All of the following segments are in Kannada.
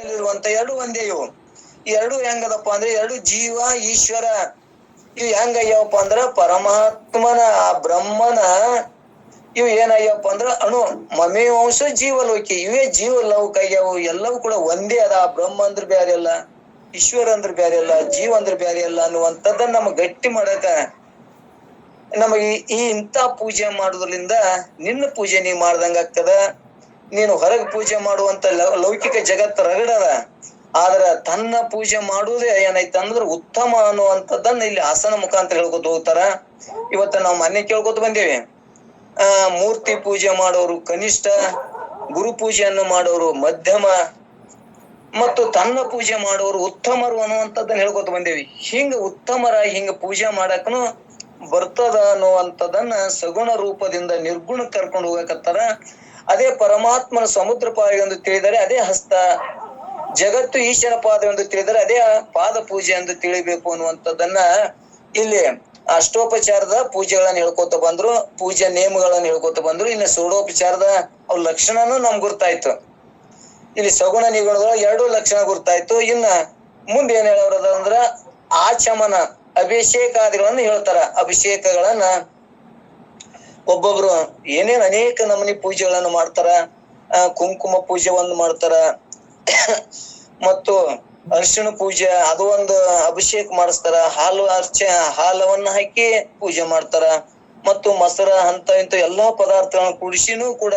ಇರುವಂತ ಎರಡು ಒಂದೇ ಇವು. ಈ ಎರಡು ಹೆಂಗದಪ್ಪ ಅಂದ್ರೆ ಎರಡು ಜೀವ ಈಶ್ವರ ಇವು ಹೆಂಗಯ್ಯವಪ್ಪ ಅಂದ್ರ ಪರಮಾತ್ಮನ ಆ ಬ್ರಹ್ಮನ ಇವು ಏನಾಗ್ಯವಪ್ಪ ಅಂದ್ರ ಅಣು ಮಮೇವಂಶ ಜೀವಲೋಕಿ ಇವೇ ಜೀವಲೋಕ ಆಗ್ಯಾವು. ಎಲ್ಲವೂ ಕೂಡ ಒಂದೇ ಅದ. ಬ್ರಹ್ಮ ಅಂದ್ರ ಬ್ಯಾರೆ ಅಲ್ಲ, ಈಶ್ವರ ಅಂದ್ರ ಬ್ಯಾರೆ ಅಲ್ಲ, ಜೀವ ಅಂದ್ರ ಬ್ಯಾರೆ ಅಲ್ಲ ಅನ್ನುವಂಥದ್ದನ್ನ ನಮಗ್ ಗಟ್ಟಿ ಮಾಡಕ ನಮಗೆ ಈ ಇಂಥ ಪೂಜೆ ಮಾಡುದ್ರಿಂದ ನಿನ್ನ ಪೂಜೆ ನೀ ಮಾಡ್ದಂಗ ಆಗ್ತದ. ನೀನು ಹೊರಗೆ ಪೂಜೆ ಮಾಡುವಂತ ಲೌಕಿಕ ಜಗತ್ತು ರಗಡದ, ಆದ್ರ ತನ್ನ ಪೂಜೆ ಮಾಡುವುದೇ ಏನೈತೆ ಅಂದ್ರೆ ಉತ್ತಮ ಅನ್ನುವಂಥದ್ದನ್ನ ಇಲ್ಲಿ ಆಸನ ಮುಖಾಂತರ ಹೇಳ್ಕೊತ ಹೋಗ್ತಾರ. ಇವತ್ತ ನಾವು ಮೊನ್ನೆ ಕೇಳ್ಕೊತ ಬಂದೇವಿ, ಮೂರ್ತಿ ಪೂಜೆ ಮಾಡೋರು ಕನಿಷ್ಠ, ಗುರು ಪೂಜೆಯನ್ನು ಮಾಡೋರು ಮಧ್ಯಮ ಮತ್ತು ತನ್ನ ಪೂಜೆ ಮಾಡೋರು ಉತ್ತಮರು ಅನ್ನುವಂಥದ್ದನ್ನ ಹೇಳ್ಕೊತ ಬಂದೇವಿ. ಹಿಂಗ ಉತ್ತಮರಾಗಿ ಹಿಂಗ ಪೂಜೆ ಮಾಡಕ್ನು ಬರ್ತದ ಅನ್ನುವಂಥದ್ದನ್ನ ಸಗುಣ ರೂಪದಿಂದ ನಿರ್ಗುಣ ಕರ್ಕೊಂಡು ಹೋಗಕತ್ತಾರ. ಅದೇ ಪರಮಾತ್ಮನ ಸಮುದ್ರ ಪಾದ ಎಂದು ತಿಳಿದರೆ ಅದೇ ಹಸ್ತ, ಜಗತ್ತು ಈಶ್ವರ ಪಾದ ಎಂದು ತಿಳಿದರೆ ಅದೇ ಪಾದ ಪೂಜೆ ಎಂದು ತಿಳಿಬೇಕು ಅನ್ನುವಂಥದ್ದನ್ನ ಇಲ್ಲಿ ಅಷ್ಟೋಪಚಾರದ ಪೂಜೆಗಳನ್ನ ಹೇಳ್ಕೊತ ಬಂದ್ರು, ಪೂಜೆ ನೇಮಗಳನ್ನ ಹೇಳ್ಕೊತ ಬಂದ್ರು. ಇನ್ನು ಷೋಡೋಪಚಾರದ ಅವ್ರ ಲಕ್ಷಣನೂ ನಮ್ಗೆ ಗುರ್ತಾಯ್ತು. ಇಲ್ಲಿ ಸಗುಣ ನಿಗುಣದೊಳಗೆ ಎರಡು ಲಕ್ಷಣ ಗುರ್ತಾಯ್ತು. ಇನ್ನ ಮುಂದೆ ಏನ್ ಹೇಳೋರದ ಅಂದ್ರ ಆಚಮನ ಅಭಿಷೇಕಾದಿಗಳನ್ನ ಹೇಳ್ತಾರ. ಅಭಿಷೇಕಗಳನ್ನ ಒಬ್ಬೊಬ್ರು ಏನೇನ್ ಅನೇಕ ನಮೂನಿ ಪೂಜೆಗಳನ್ನು ಮಾಡ್ತಾರ. ಕುಂಕುಮ ಪೂಜೆ ಒಂದು ಮಾಡ್ತಾರ, ಮತ್ತು ಅರಿಶಿಣ ಪೂಜೆ ಅದು ಒಂದು ಅಭಿಷೇಕ ಮಾಡಿಸ್ತಾರ. ಹಾಲವನ್ನ ಹಾಕಿ ಪೂಜೆ ಮಾಡ್ತಾರ, ಮತ್ತು ಮೊಸರ ಅಂತ ಇಂತ ಎಲ್ಲಾ ಪದಾರ್ಥಗಳನ್ನ ಕೂಡಿಸಿನೂ ಕೂಡ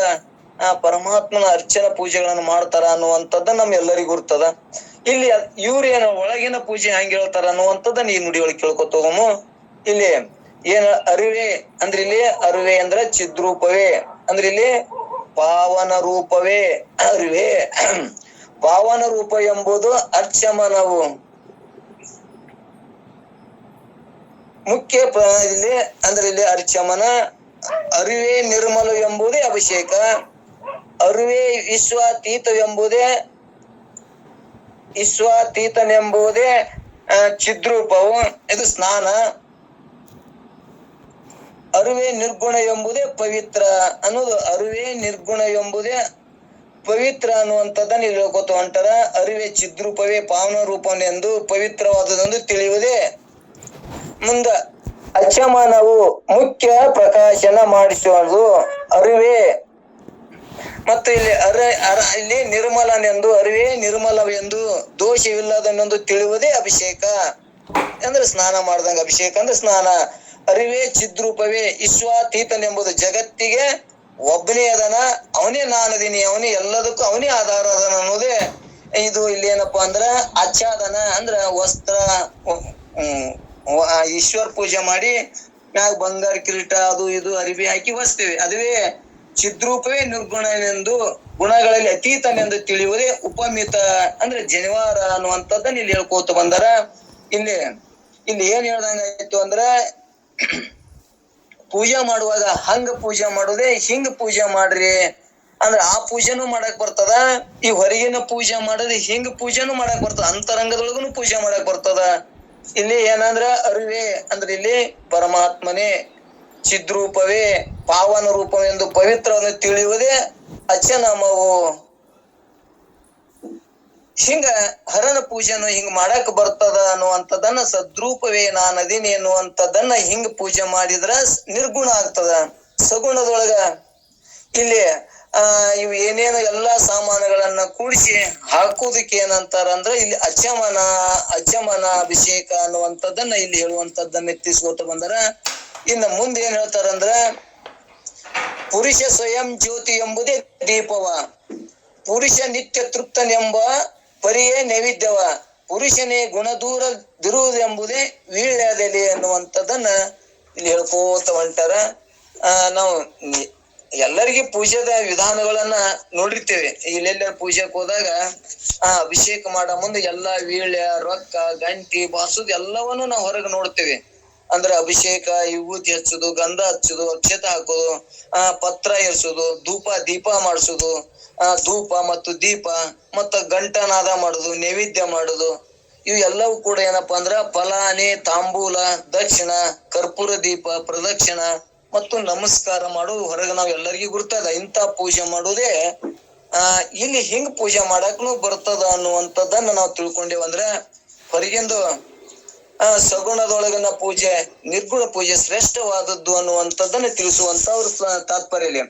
ಪರಮಾತ್ಮನ ಅರ್ಚನ ಪೂಜೆಗಳನ್ನು ಮಾಡ್ತಾರ ಅನ್ನುವಂಥದ್ದು ನಮ್ ಎಲ್ಲರಿಗೂ ಗುರ್ತದ. ಇಲ್ಲಿ ಇವ್ರೇನು ಒಳಗಿನ ಪೂಜೆ ಹೆಂಗ್ ಹೇಳ್ತಾರ ಅನ್ನುವಂಥದ್ದನ್ನ ಈ ನುಡಿ ಒಳಗೆ ಕೇಳ್ಕೊತ ಹೋಗಮು. ಇಲ್ಲಿ ಏನ ಅರಿವೆ ಅಂದ್ರೆ ಇಲ್ಲಿ ಅರಿವೆ ಅಂದ್ರ ಚಿದ್ರೂಪವೇ, ಅಂದ್ರೆ ಇಲ್ಲಿ ಪಾವನ ರೂಪವೇ ಅರಿವೆ. ಪಾವನ ರೂಪ ಎಂಬುದು ಅರ್ಚಮನವು ಮುಖ್ಯ ಇಲ್ಲಿ ಅಂದ್ರೆ ಇಲ್ಲಿ ಅರ್ಚಮನ. ಅರಿವೆ ನಿರ್ಮಲ ಎಂಬುದೇ ಅಭಿಷೇಕ, ಅರಿವೆ ವಿಶ್ವಾತೀತನೆಂಬುದೇ ಚಿದ್ರೂಪವು, ಇದು ಸ್ನಾನ. ಅರಿವೆ ನಿರ್ಗುಣ ಎಂಬುದೇ ಪವಿತ್ರ ಅನ್ನೋದು, ಅರಿವೆ ನಿರ್ಗುಣ ಎಂಬುದೇ ಪವಿತ್ರ ಅನ್ನುವಂಥದ್ದನ್ನ ಇಲ್ಲಿ ಹೇಳ್ಕೊತ ಹೊಂಟಾರ. ಅರಿವೆ ಚಿದ್ರೂಪವೇ ಪಾವನ ರೂಪನೆಂದು ಪವಿತ್ರವಾದದೆಂದು ತಿಳಿಯುವುದೇ. ಮುಂದ ಅಚಮನವು ಮುಖ್ಯ ಪ್ರಕಾಶನ ಮಾಡಿಸುವುದು ಅರಿವೆ. ಮತ್ತು ಇಲ್ಲಿ ಇಲ್ಲಿ ನಿರ್ಮಲನೆಂದು ಅರಿವೆ ನಿರ್ಮಲವೆಂದು ದೋಷವಿಲ್ಲದನೆಂದು ತಿಳಿಯುವುದೇ ಅಭಿಷೇಕ. ಅಂದ್ರೆ ಸ್ನಾನ ಮಾಡ್ದಂಗ ಅಭಿಷೇಕ ಅಂದ್ರೆ ಸ್ನಾನ. ಅರಿವೆ ಚಿದ್ರೂಪವೇ ವಿಶ್ವಾತೀತನೆಂಬುದು ಜಗತ್ತಿಗೆ ಒಬ್ಬನೇ ಅದನ, ಅವನೇ ನಾನದೀನಿ, ಅವನೇ ಎಲ್ಲದಕ್ಕೂ ಅವನೇ ಆಧಾರ ಅದನ ಅನ್ನೋದೇ ಇದು. ಇಲ್ಲಿ ಏನಪ್ಪಾ ಅಂದ್ರ ಆಚ್ಛಾದನ ಅಂದ್ರ ವಸ್ತ್ರ, ಈಶ್ವರ ಪೂಜೆ ಮಾಡಿ ಮ್ಯಾಗ ಬಂಗಾರ ಕಿರೀಟ ಅದು ಇದು ಅರಿವಿ ಹಾಕಿ ವಸ್ತೇವೆ. ಅದುವೇ ಚಿದ್ರೂಪವೇ ನಿರ್ಗುಣನೆಂದು ಗುಣಗಳಲ್ಲಿ ಅತೀತನೆಂದು ತಿಳಿಯುವುದೇ ಉಪಮಿತ ಅಂದ್ರೆ ಜನಿವಾರ ಅನ್ನುವಂಥದ್ದನ್ನ ಇಲ್ಲಿ ಹೇಳ್ಕೋತ ಬಂದಾರ. ಇಲ್ಲಿ ಏನ್ ಹೇಳ್ದಂಗಾಯ್ತು ಅಂದ್ರ ಪೂಜೆ ಮಾಡುವಾಗ ಹಂಗ ಪೂಜೆ ಮಾಡುದೇ, ಹಿಂಗ ಪೂಜೆ ಮಾಡ್ರಿ ಅಂದ್ರೆ ಆ ಪೂಜೆನೂ ಮಾಡಕ್ ಬರ್ತದ. ಈ ಹೊರಗಿನ ಪೂಜೆ ಮಾಡೋದು ಹಿಂಗ ಪೂಜೆನೂ ಮಾಡಕ್ ಬರ್ತದ, ಅಂತರಂಗದೊಳಗನು ಪೂಜೆ ಮಾಡಕ್ ಬರ್ತದ. ಇಲ್ಲಿ ಏನಂದ್ರ ಅರಿವೆ ಅಂದ್ರೆ ಇಲ್ಲಿ ಪರಮಾತ್ಮನೇ, ಚಿದ್ರೂಪವೇ ಪಾವನ ರೂಪವೆಂದು ಪವಿತ್ರವನ್ನು ತಿಳಿಯುವುದೇ ಅಚನಮವು. ಹಿಂಗ ಹರನ ಪೂಜೆನು ಹಿಂಗ ಮಾಡಕ್ ಬರ್ತದ ಅನ್ನುವಂಥದ್ದನ್ನ ಸದ್ರೂಪವೇ ನಾನದೀನಿ ಎನ್ನುವಂಥದ್ದನ್ನ ಹಿಂಗ ಪೂಜೆ ಮಾಡಿದ್ರ ನಿರ್ಗುಣ ಆಗ್ತದ. ಸಗುಣದೊಳಗ ಇಲ್ಲಿ ಇವು ಏನೇನು ಎಲ್ಲಾ ಸಾಮಾನುಗಳನ್ನ ಕೂಡಿಸಿ ಹಾಕೋದಕ್ಕೆ ಏನಂತಾರ ಅಂದ್ರ ಇಲ್ಲಿ ಅಚಮನ ಅಭಿಷೇಕ ಅನ್ನುವಂಥದ್ದನ್ನ ಇಲ್ಲಿ ಹೇಳುವಂತದ್ದನ್ನ ಎತ್ತಿಸ್ಕೋತ ಬಂದಾರ. ಇನ್ನು ಮುಂದೆ ಏನ್ ಹೇಳ್ತಾರಂದ್ರ ಪುರುಷ ಸ್ವಯಂ ಜ್ಯೋತಿ ಎಂಬುದೇ ದೀಪವ, ಪುರುಷ ನಿತ್ಯ ತೃಪ್ತನೆಂಬ ಪರಿಯೇ ನೈವೇದ್ಯವ, ಪುರುಷನೇ ಗುಣದೂರದಿರುವುದೆಂಬುದೇ ವೀಳ್ಯದೆಲೆ ಅನ್ನುವಂಥದ್ದನ್ನ ಇಲ್ಲಿ ಹೇಳ್ಕೋತ ಹೊಂಟಾರ. ನಾವು ಎಲ್ಲರಿಗೂ ಪೂಜೆದ ವಿಧಾನಗಳನ್ನ ನೋಡಿರ್ತೇವೆ. ಇಲ್ಲೆಲ್ಲ ಪೂಜೆಗೆ ಹೋದಾಗ ಅಭಿಷೇಕ ಮಾಡೋ ಮುಂದೆ ಎಲ್ಲಾ ವೀಳ್ಯ, ರೊಕ್ಕ, ಗಂಟಿ, ಬಾಸುದು ಎಲ್ಲವನ್ನೂ ನಾವು ಹೊರಗೆ ನೋಡ್ತೇವೆ. ಅಂದ್ರೆ ಅಭಿಷೇಕ, ವಿಭೂತಿ ಹಚ್ಚುದು, ಗಂಧ ಹಚ್ಚುದು, ಅಕ್ಷತೆ ಹಾಕೋದು, ಪತ್ರ ಏರ್ಸುದು, ದೀಪ ಮಾಡಿಸುದು, ಧೂಪ ಮತ್ತು ದೀಪ ಮತ್ತ ಗಂಟನಾದ ಮಾಡುದು, ನೈವೇದ್ಯ ಮಾಡುದು, ಇವು ಎಲ್ಲವೂ ಕೂಡ ಏನಪ್ಪಾ ಅಂದ್ರ ಫಲಾನೆ, ತಾಂಬೂಲ, ದಕ್ಷಿಣ, ಕರ್ಪೂರ ದೀಪ, ಪ್ರದಕ್ಷಿಣ ಮತ್ತು ನಮಸ್ಕಾರ ಮಾಡುದು ಹೊರಗೆ ನಾವು ಎಲ್ಲರಿಗೂ ಗುರ್ತದ. ಇಂಥ ಪೂಜೆ ಮಾಡುವುದೇ ಇಲ್ಲಿ ಹಿಂಗ್ ಪೂಜೆ ಮಾಡಕ್ನು ಬರ್ತದ ಅನ್ನುವಂಥದ್ದನ್ನ ನಾವು ತಿಳ್ಕೊಂಡೇವಂದ್ರ ಹೊರಗಿಂದು ಸಗುಣದೊಳಗಿನ ಪೂಜೆ ನಿರ್ಗುಣ ಪೂಜೆ ಶ್ರೇಷ್ಠವಾದದ್ದು ಅನ್ನುವಂಥದ್ದನ್ನ ತಿಳಿಸುವಂತ ಅವ್ರ ತಾತ್ಪರ್ಯ.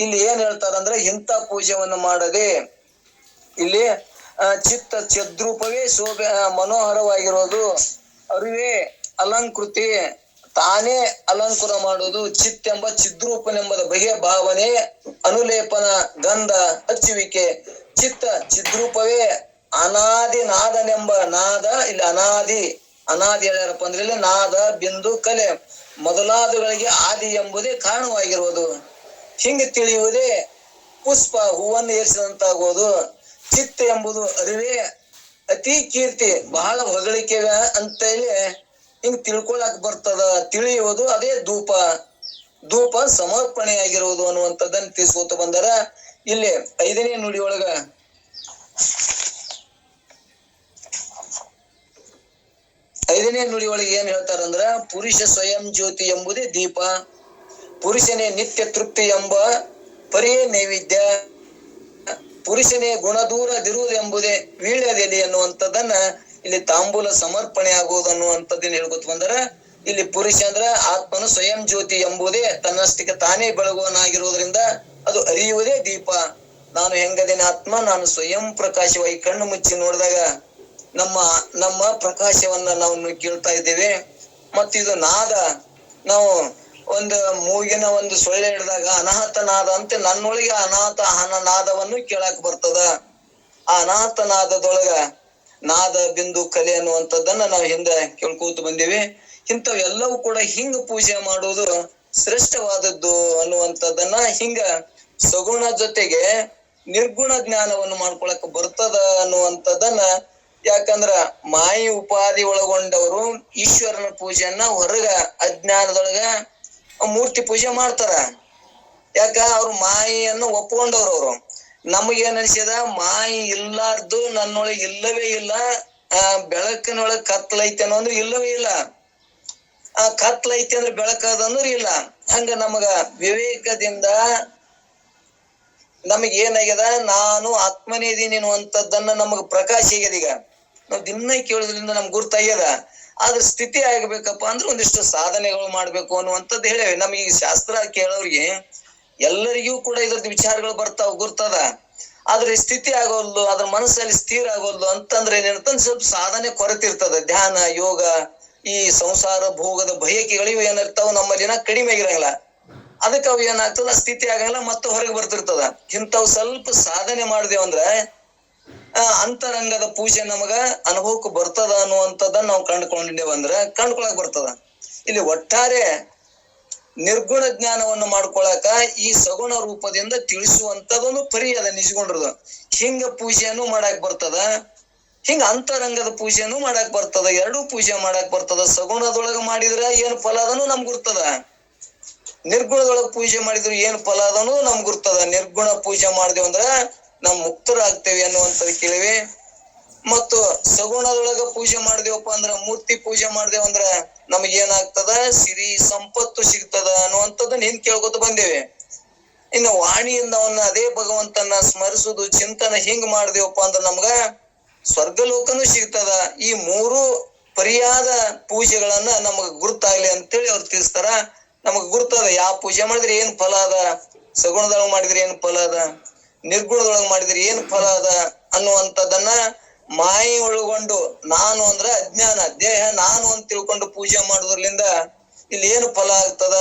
ಇಲ್ಲಿ ಏನ್ ಹೇಳ್ತಾರಂದ್ರೆ ಇಂಥ ಪೂಜೆಯನ್ನು ಮಾಡದೆ ಇಲ್ಲಿ ಚಿತ್ತ ಚದ್ರೂಪವೇ ಶೋಭೆ ಮನೋಹರವಾಗಿರೋದು, ಅರಿವೇ ಅಲಂಕೃತಿ ತಾನೇ ಅಲಂಕಾರ ಮಾಡುವುದು, ಚಿತ್ತೆಂಬ ಚಿದ್ರೂಪನೆಂಬುದ ಬಗೆಯ ಭಾವನೆ, ಅನುಲೇಪನ ಗಂಧ ಹಚ್ಚುವಿಕೆ, ಚಿತ್ತ ಚಿದ್ರೂಪವೇ ಅನಾದಿ ನಾದನೆಂಬ ನಾದ. ಇಲ್ಲಿ ಅನಾದಿ ಹೇಳ್ಯಾರಪ್ಪ ಅಂದ್ರೆ ಇಲ್ಲಿ ನಾದ ಬಿಂದು ಕಲೆ ಮೊದಲಾದಗಳಿಗೆ ಆದಿ ಎಂಬುದೇ ಕಾರಣವಾಗಿರುವುದು. ಹಿಂಗೆ ತಿಳಿಯುವುದೇ ಪುಷ್ಪ ಹೂವನ್ನು ಏರಿಸಿದಂತಾಗುವುದು. ಚಿತ್ತ ಎಂಬುದು ಅರಿವೇ ಅತಿ ಕೀರ್ತಿ ಬಹಳ ಹೊಗಳಿಕೆ ಅಂತ ಹೇಳಿ ಹಿಂಗ್ ತಿಳ್ಕೊಳಕ್ ಬರ್ತದ. ತಿಳಿಯುವುದು ಅದೇ ಧೂಪ ಸಮರ್ಪಣೆಯಾಗಿರುವುದು ಅನ್ನುವಂಥದ್ದನ್ನ ತಿಳಿಸ್ಕೊತ ಬಂದಾರ. ಇಲ್ಲಿ 5ನೇ ನುಡಿಯೊಳಗ ಏನ್ ಹೇಳ್ತಾರಂದ್ರ, ಪುರುಷ ಸ್ವಯಂ ಜ್ಯೋತಿ ಎಂಬುದೇ ದೀಪ, ಪುರುಷನೇ ನಿತ್ಯ ತೃಪ್ತಿ ಎಂಬ ಪರಿಯೇ ನೈವೇದ್ಯ, ಪುರುಷನೇ ಗುಣದೂರದಿರುವುದು ಎಂಬುದೇ ವೀಳ್ಯದೆಲೆ ಅನ್ನುವಂಥದ್ದನ್ನ ಇಲ್ಲಿ ತಾಂಬೂಲ ಸಮರ್ಪಣೆ ಆಗುವುದು ಅನ್ನುವಂಥದ್ದನ್ನ ಹೇಳ್ಕೊತ ಬಂದಾರ. ಇಲ್ಲಿ ಪುರುಷ ಅಂದ್ರ ಆತ್ಮನು ಸ್ವಯಂ ಜ್ಯೋತಿ ಎಂಬುದೇ ತನ್ನಷ್ಟಕ್ಕೆ ತಾನೇ ಬೆಳಗುವನಾಗಿರುವುದರಿಂದ ಅದು ಅರಿಯುವುದೇ ದೀಪ. ನಾನು ಹೆಂಗದೇನ ಆತ್ಮ, ನಾನು ಸ್ವಯಂ ಪ್ರಕಾಶವಾಗಿ ಕಣ್ಣು ಮುಚ್ಚಿ ನೋಡಿದಾಗ ನಮ್ಮ ಪ್ರಕಾಶವನ್ನ ನಾವು ಕೇಳ್ತಾ ಇದ್ದೇವೆ. ಮತ್ತಿದು ನಾದ, ನಾವು ಒಂದು ಮೂಗಿನ ಒಂದು ಸೊಳ್ಳೆ ಹಿಡಿದಾಗ ಅನಾಹತ ನಾದ ಅಂತ ನನ್ನೊಳಗೆ ಅನಾಥ ನಾದವನ್ನು ಕೇಳಾಕ್ ಬರ್ತದ. ಆ ಅನಾಥ ನಾದದೊಳಗ ನಾದ ಬಿಂದು ಕಲೆ ಅನ್ನುವಂಥದ್ದನ್ನ ನಾವು ಹಿಂದೆ ಕೇಳ್ಕೋತ ಬಂದೇವಿ. ಇಂಥವೆಲ್ಲವೂ ಕೂಡ ಹಿಂಗ ಪೂಜೆ ಮಾಡುವುದು ಶ್ರೇಷ್ಠವಾದದ್ದು ಅನ್ನುವಂಥದ್ದನ್ನ ಹಿಂಗ ಸಗುಣ ಜೊತೆಗೆ ನಿರ್ಗುಣ ಜ್ಞಾನವನ್ನು ಮಾಡ್ಕೊಳಕ್ ಬರ್ತದ ಅನ್ನುವಂಥದ್ದನ್ನ, ಯಾಕಂದ್ರ ಮಾಯಿ ಉಪಾಧಿ ಒಳಗೊಂಡವರು ಈಶ್ವರನ ಪೂಜೆಯನ್ನ ಹೊರಗ ಅಜ್ಞಾನದೊಳಗ ಮೂರ್ತಿ ಪೂಜೆ ಮಾಡ್ತಾರ. ಯಾಕ ಅವ್ರು ಮಾಯಿಯನ್ನು ಒಪ್ಕೊಂಡವ್ರು. ಅವರು ನಮಗೇನ್ ಅನ್ಸಿದ, ಮಾಯಿ ಇಲ್ಲಾರ್ದು ನನ್ನೊಳಗೆ ಇಲ್ಲವೇ ಇಲ್ಲ, ಬೆಳಕಿನೊಳಗೆ ಕತ್ಲೈತೆ ಅನ್ನೋಂದ್ರೆ ಇಲ್ಲವೇ ಇಲ್ಲ, ಕತ್ಲೈತೆ ಅಂದ್ರೆ ಬೆಳಕದಂದ್ರೆ ಇಲ್ಲ. ಹಂಗ ನಮಗ ವಿವೇಕದಿಂದ ನಮಗ್ ಏನಾಗ್ಯದ, ನಾನು ಆತ್ಮನೇ ಇದೀನಿ ಅನ್ನುವಂಥದ್ದನ್ನ ನಮಗ್ ಪ್ರಕಾಶ ಆಗ್ಯದ. ಈಗ ನಾವು ದಿನ ಕೇಳೋದ್ರಿಂದ ನಮ್ಗೆ ಗುರ್ತಾಗ್ಯದ. ಆದ್ರ ಸ್ಥಿತಿ ಆಗ್ಬೇಕಪ್ಪ ಅಂದ್ರೆ ಒಂದಿಷ್ಟು ಸಾಧನೆಗಳು ಮಾಡ್ಬೇಕು ಅನ್ನುವಂಥದ್ದು ಹೇಳೇವಿ. ನಮಗೆ ಈ ಶಾಸ್ತ್ರ ಕೇಳೋರಿಗೆ ಎಲ್ಲರಿಗೂ ಕೂಡ ಇದ್ರದ್ದು ವಿಚಾರಗಳು ಗುರ್ತದ. ಆದ್ರೆ ಸ್ಥಿತಿ ಆಗೋಲ್ದು, ಅದ್ರ ಮನಸ್ಸಲ್ಲಿ ಸ್ಥಿರ ಆಗೋಲ್ದು ಅಂತಂದ್ರೆ ಏನಿರ್ತಂದ್ ಸ್ವಲ್ಪ ಸಾಧನೆ ಕೊರತಿರ್ತದ. ಧ್ಯಾನ ಯೋಗ ಈ ಸಂಸಾರ ಭೋಗದ ಬಯಕೆಗಳಿವು ಏನಿರ್ತಾವ ನಮ್ಮಲ್ಲಿನ ಕಡಿಮೆ ಆಗಿರಂಗಿಲ್ಲ. ಅದಕ್ಕೆ ಅವು ಏನಾಗ್ತದ, ಸ್ಥಿತಿ ಆಗಂಗಿಲ್ಲ, ಮತ್ತೆ ಹೊರಗೆ ಬರ್ತಿರ್ತದ. ಇಂಥವು ಸ್ವಲ್ಪ ಸಾಧನೆ ಮಾಡಿದೇವಂದ್ರ ಅಂತರಂಗದ ಪೂಜೆ ನಮಗ ಅನುಭವಕ್ಕೆ ಬರ್ತದ ಅನ್ನುವಂಥದ್ದನ್ನ ನಾವು ಕಂಡುಕೊಂಡಿದ್ದೇವಂದ್ರ ಕಂಡ್ಕೊಳಕ್ ಬರ್ತದ. ಇಲ್ಲಿ ಒಟ್ಟಾರೆ ನಿರ್ಗುಣ ಜ್ಞಾನವನ್ನು ಮಾಡ್ಕೊಳಕ ಈ ಸಗುಣ ರೂಪದಿಂದ ತಿಳಿಸುವಂತದೊಂದು ಪರಿ ಅದ ನಿಜಗೊಂಡ್ರದು. ಹಿಂಗ ಪೂಜೆಯನ್ನು ಮಾಡಾಕ್ ಬರ್ತದ, ಹಿಂಗ ಅಂತರಂಗದ ಪೂಜೆಯನ್ನು ಮಾಡಾಕ್ ಬರ್ತದ. ಎರಡೂ ಪೂಜೆ ಮಾಡಾಕ್ ಬರ್ತದ. ಸಗುಣದೊಳಗ ಮಾಡಿದ್ರ ಏನ್ ಫಲ ಅದನ್ನು ನಮ್ಗ್ ಗುರ್ತದ, ನಿರ್ಗುಣದೊಳಗ ಪೂಜೆ ಮಾಡಿದ್ರು ಏನ್ ಫಲ ಅದನ್ನು ನಮ್ಗ್ ಗುರ್ತದ. ನಿರ್ಗುಣ ಪೂಜೆ ಮಾಡಿದೆವು ಅಂದ್ರ ನಾವ್ ಮುಕ್ತರಾಗ್ತೇವೆ ಅನ್ನುವಂಥದ್ದು ಕೇಳಿವಿ. ಮತ್ತು ಸಗುಣದೊಳಗ ಪೂಜೆ ಮಾಡಿದೆವಪ್ಪ ಅಂದ್ರ, ಮೂರ್ತಿ ಪೂಜೆ ಮಾಡಿದೆವಂದ್ರ ನಮಗ್ ಏನಾಗ್ತದ, ಸಿರಿ ಸಂಪತ್ತು ಸಿಗ್ತದ ಅನ್ನುವಂಥದ್ದನ್ನ ಹಿಂದ್ ಕೇಳ್ಕೊತ ಬಂದೇವೆ. ಇನ್ನು ವಾಣಿಯಿಂದ ಅವನ್ನ ಅದೇ ಭಗವಂತನ ಸ್ಮರಿಸುದು ಚಿಂತನ ಹಿಂಗ್ ಮಾಡಿದೆವಪ್ಪ ಅಂದ್ರ ನಮ್ಗ ಸ್ವರ್ಗಲೋಕನೂ ಸಿಗ್ತದ. ಈ ಮೂರು ಪರಿಯಾದ ಪೂಜೆಗಳನ್ನ ನಮಗ್ ಗುರ್ತಾಗ್ಲಿ ಅಂತೇಳಿ ಅವ್ರು ತಿಳಿಸ್ತಾರ. ನಮಗ್ ಗುರ್ತದ ಯಾವ ಪೂಜೆ ಮಾಡಿದ್ರೆ ಏನ್ ಫಲ ಅದ, ಸಗುಣದೊಳಗ ಮಾಡಿದ್ರೆ ಏನ್ ಫಲ ಅದ, ನಿರ್ಗುಣದೊಳಗ ಮಾಡಿದ್ರೆ ಏನ್ ಫಲ ಅದ ಅನ್ನುವಂಥದ್ದನ್ನ ಮಾಯಿ ಒಳಗೊಂಡು, ನಾನು ಅಂದ್ರ ಅಜ್ಞಾನ, ದೇಹ ನಾನು ಅಂತ ತಿಳ್ಕೊಂಡು ಪೂಜೆ ಮಾಡುದ್ರಲಿಂದ ಇಲ್ಲಿ ಏನು ಫಲ ಆಗ್ತದ.